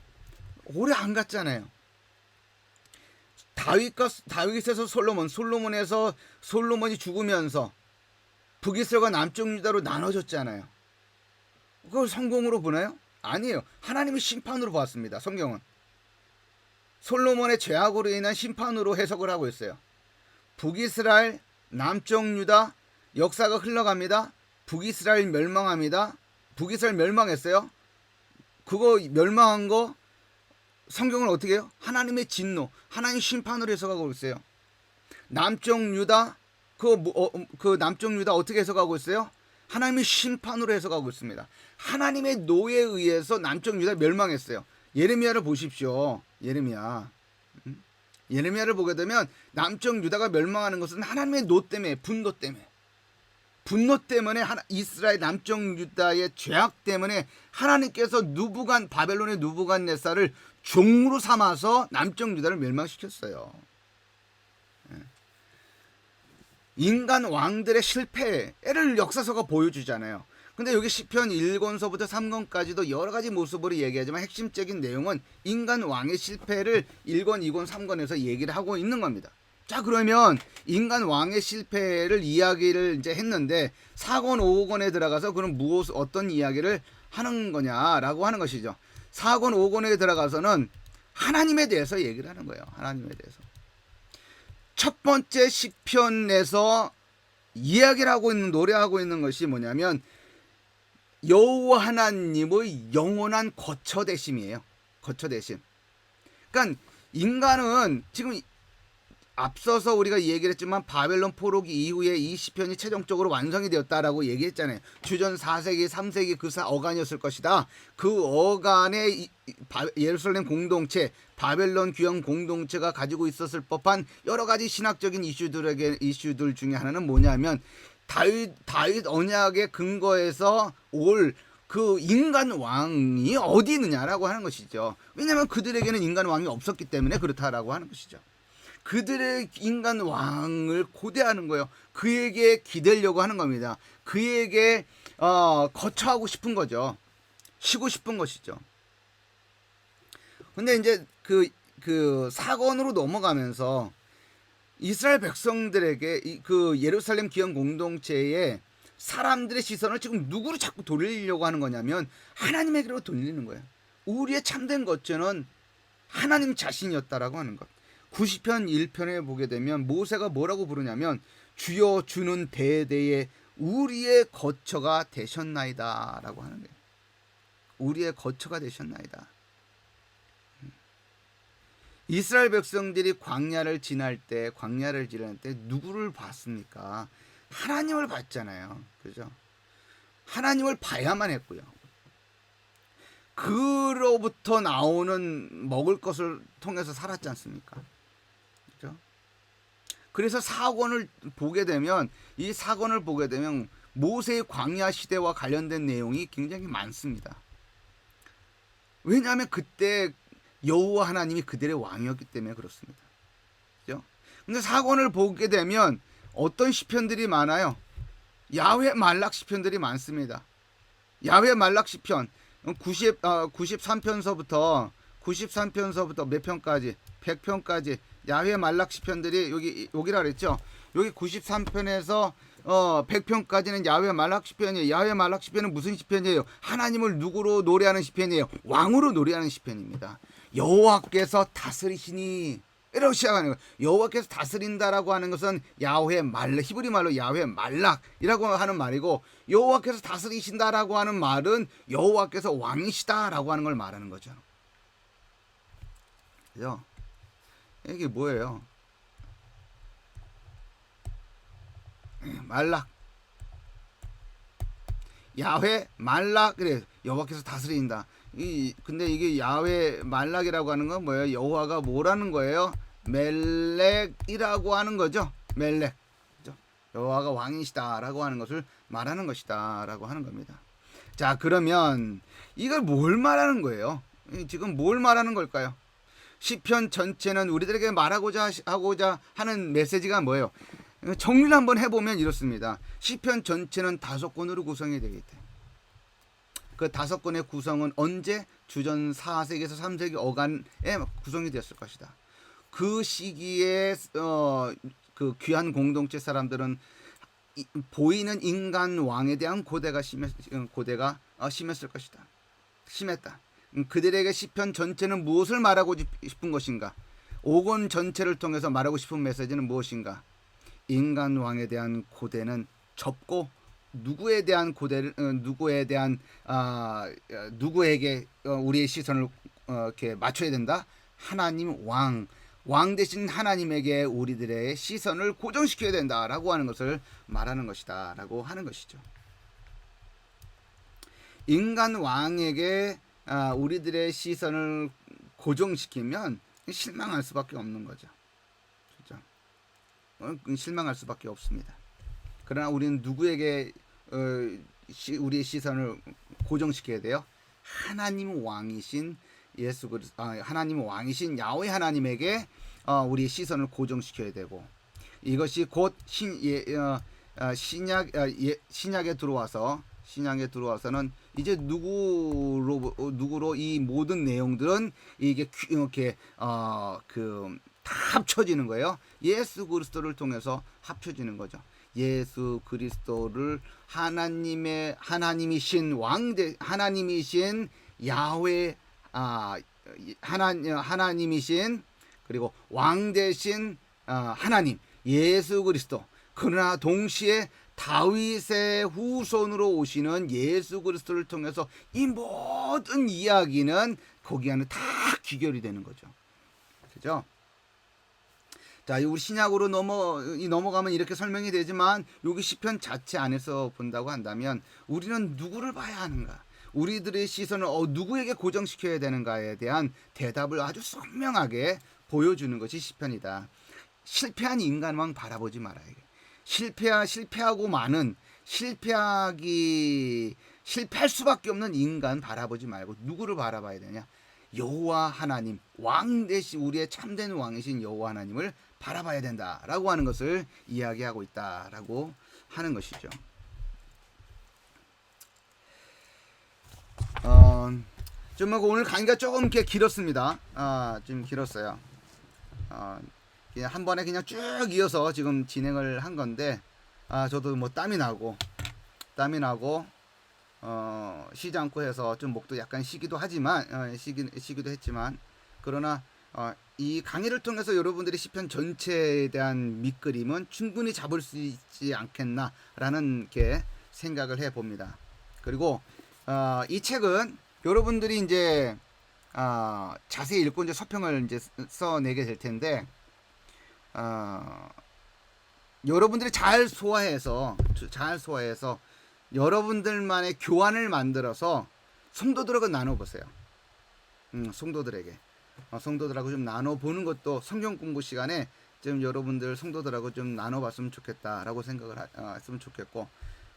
오래 안 갔잖아요. 다윗에서 솔로몬에서 솔로몬이 죽으면서 북이스라엘과 남쪽 유다로 나눠졌잖아요. 그걸 성공으로 보나요? 아니에요. 하나님의 심판으로 보았습니다. 성경은 솔로몬의 죄악으로 인한 심판으로 해석을 하고 있어요. 북이스라엘, 남쪽 유다 역사가 흘러갑니다. 북이스라엘 멸망합니다. 북이스라엘 멸망했어요. 그거 멸망한 거 성경은 어떻게 해요? 하나님의 진노, 하나님 심판으로 해석하고 있어요. 남쪽 유다 그 남쪽 유다 어떻게 해석하고 있어요? 하나님의 심판으로 해석하고 있습니다. 하나님의 노에 의해서 남쪽 유다 멸망했어요. 예레미야를 보십시오. 예레미야를 보게 되면 남쪽 유다가 멸망하는 것은 하나님의 노 때문에, 분노 때문에 이스라엘 남쪽 유다의 죄악 때문에 하나님께서 바벨론의 누부갓네살을 종으로 삼아서 남쪽 유다를 멸망시켰어요. 인간 왕들의 실패를 역사서가 보여주잖아요. 근데 여기 시편 1권서부터 3권까지도 여러 가지 모습으로 얘기하지만 핵심적인 내용은 인간 왕의 실패를 1권, 2권, 3권에서 얘기를 하고 있는 겁니다. 자, 그러면 인간 왕의 실패를 이야기를 이제 했는데 4권, 5권에 들어가서 그럼 어떤 이야기를 하는 거냐라고 하는 것이죠. 4권, 5권에 들어가서는 하나님에 대해서 얘기를 하는 거예요. 하나님에 대해서. 첫 번째 시편에서 이야기를 하고 있는, 노래하고 있는 것이 뭐냐면 여호와 하나님의 영원한 거처되심이에요. 거처되심. 그러니까 인간은 지금 앞서서 우리가 얘기를 했지만 바벨론 포로기 이후에 이 시편이 최종적으로 완성이 되었다라고 얘기했잖아요. 주전 4세기, 3세기 그 어간이었을 것이다. 그 어간의 예루살렘 공동체, 바벨론 귀형 공동체가 가지고 있었을 법한 여러 가지 신학적인 이슈들 중에 하나는 뭐냐면 다윗 언약의 근거에서 올 그 인간 왕이 어디 있느냐라고 하는 것이죠. 왜냐하면 그들에게는 인간 왕이 없었기 때문에 그렇다라고 하는 것이죠. 그들의 인간 왕을 고대하는 거예요. 그에게 기대려고 하는 겁니다. 그에게 거처하고 싶은 거죠. 쉬고 싶은 것이죠. 근데 이제 그 사건으로 넘어가면서 이스라엘 백성들에게 그 예루살렘 귀형 공동체의 사람들의 시선을 지금 누구로 자꾸 돌리려고 하는 거냐면 하나님에게로 돌리는 거예요. 우리의 참된 거처는 하나님 자신이었다라고 하는 것. 90편 1편에 보게 되면 모세가 뭐라고 부르냐면 주여 주는 대대에 우리의 거처가 되셨나이다 라고 하는 거예요. 우리의 거처가 되셨나이다. 이스라엘 백성들이 광야를 지날 때 누구를 봤습니까? 하나님을 봤잖아요. 그죠? 하나님을 봐야만 했고요. 그로부터 나오는 먹을 것을 통해서 살았지 않습니까? 그죠? 그래서 사건을 보게 되면 모세의 광야 시대와 관련된 내용이 굉장히 많습니다. 왜냐하면 그때 여호와 하나님이 그들의 왕이었기 때문에 그렇습니다. 그죠? 근데 사건을 보게 되면 어떤 시편들이 많아요? 야훼 말락 시편들이 많습니다. 야훼 말락 시편 93편서부터 몇 편까지 100편까지 야훼 말락 시편들이 여기라 그랬죠. 여기 93편에서 100편까지는 야훼 말락 시편이에요. 야훼 말락 시편은 무슨 시편이에요? 하나님을 누구로 노래하는 시편이에요? 왕으로 노래하는 시편입니다. 여호와께서 다스리시니 이라고 시작하는 거예요. 여호와께서 다스린다라고 하는 것은 야훼 말락, 히브리 말로 야훼 말락이라고 하는 말이고, 여호와께서 다스리신다라고 하는 말은 여호와께서 왕이시다라고 하는 걸 말하는 거죠. 그죠? 이게 뭐예요? 말락, 야훼 말락, 그래, 여호와께서 다스린다. 근데 이게 야훼 말락이라고 하는 건 뭐예요? 여호와가 뭐라는 거예요? 멜렉이라고 하는 거죠. 멜렉, 그죠? 여호와가 왕이시다라고 하는 것을 말하는 것이다라고 하는 겁니다. 자, 그러면 이걸 뭘 말하는 거예요? 지금 뭘 말하는 걸까요? 시편 전체는 우리들에게 말하고자 하고자 하는 메시지가 뭐예요? 정리를 한번 해보면 이렇습니다. 시편 전체는 5권으로 구성이 되어 있대. 그 5권의 구성은 언제? 주전 4세기에서 3세기 어간에 구성이 되었을 것이다. 그 시기에 그 귀한 공동체 사람들은 보이는 인간 왕에 대한 고대가 심했을 것이다. 심했다. 그들에게 시편 전체는 무엇을 말하고 싶은 것인가? 5권 전체를 통해서 말하고 싶은 메시지는 무엇인가? 인간 왕에 대한 고대는 접고 누구에 대한 고대를 누구에게 우리의 시선을 이렇게 맞춰야 된다? 하나님 왕 대신 하나님에게 우리들의 시선을 고정시켜야 된다라고 하는 것을 말하는 것이다라고 하는 것이죠. 인간 왕에게 우리들의 시선을 고정시키면 실망할 수밖에 없는 거죠. 그렇죠? 실망할 수밖에 없습니다. 그러나 우리는 누구에게 우리의 시선을 고정시켜야 돼요? 하나님 왕이신 예수 그리스도, 하나님 왕이신 야훼 하나님에게 우리의 시선을 고정시켜야 되고, 이것이 곧 신약에 들어와서는 이제 누구로 이 모든 내용들은 이게 이렇게 다 합쳐지는 거예요. 예수 그리스도를 통해서 합쳐지는 거죠. 예수 그리스도를 하나님이신 하나님이신 야훼, 하나님이신, 그리고 왕 대신 하나님 예수 그리스도, 그러나 동시에 다윗의 후손으로 오시는 예수 그리스도를 통해서 이 모든 이야기는 거기 안에 다 귀결이 되는 거죠. 그죠? 자, 우리 신약으로 넘어가면 이렇게 설명이 되지만, 여기 시편 자체 안에서 본다고 한다면 우리는 누구를 봐야 하는가? 우리들의 시선을 누구에게 고정시켜야 되는가에 대한 대답을 아주 선명하게 보여주는 것이 시편이다. 실패한 인간만 바라보지 말아야 돼. 실패하고 많은 실패할 수밖에 없는 인간 바라보지 말고 누구를 바라봐야 되냐? 여호와 하나님, 왕 대신 우리의 참된 왕이신 여호와 하나님을 바라봐야 된다라고 하는 것을 이야기하고 있다라고 하는 것이죠. 좀 오늘 강의가 조금 이렇게 길었습니다. 좀 길었어요. 그냥 한 번에 그냥 쭉 이어서 지금 진행을 한 건데, 저도 뭐 땀이 나고 쉬지 않고 해서 좀 목도 약간 쉬기도 했지만, 그러나 이 강의를 통해서 여러분들이 시편 전체에 대한 밑그림은 충분히 잡을 수 있지 않겠나라는 게 생각을 해 봅니다. 그리고 이 책은 여러분들이 이제 자세히 읽고 이제 서평을 이제 써내게 될 텐데, 여러분들이 잘 소화해서 여러분들만의 교환을 만들어서 성도들하고 나눠보세요. 성도들하고 좀 나눠보는 것도, 성경 공부 시간에 좀 여러분들 성도들하고 좀 나눠봤으면 좋겠다라고 생각을 했으면 좋겠고,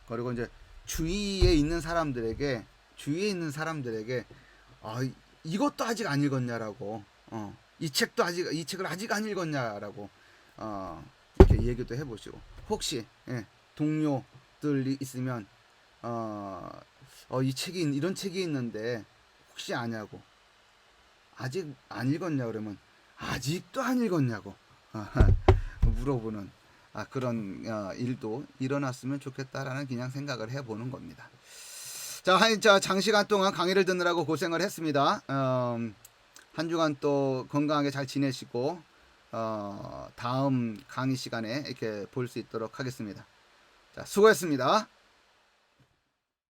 그리고 이제 주위에 있는 사람들에게 이것도 아직 안 읽었냐라고, 이 책을 아직 안 읽었냐라고 이렇게 얘기도 해보시고, 혹시 동료들이 있으면 이런 책이 있는데 혹시 아냐고, 아직 안 읽었냐 그러면 아직도 안 읽었냐고 물어보는 그런 일도 일어났으면 좋겠다라는 그냥 생각을 해보는 겁니다. 자, 장시간 동안 강의를 듣느라고 고생을 했습니다. 한 주간 또 건강하게 잘 지내시고, 다음 강의 시간에 이렇게 볼 수 있도록 하겠습니다. 자, 수고했습니다.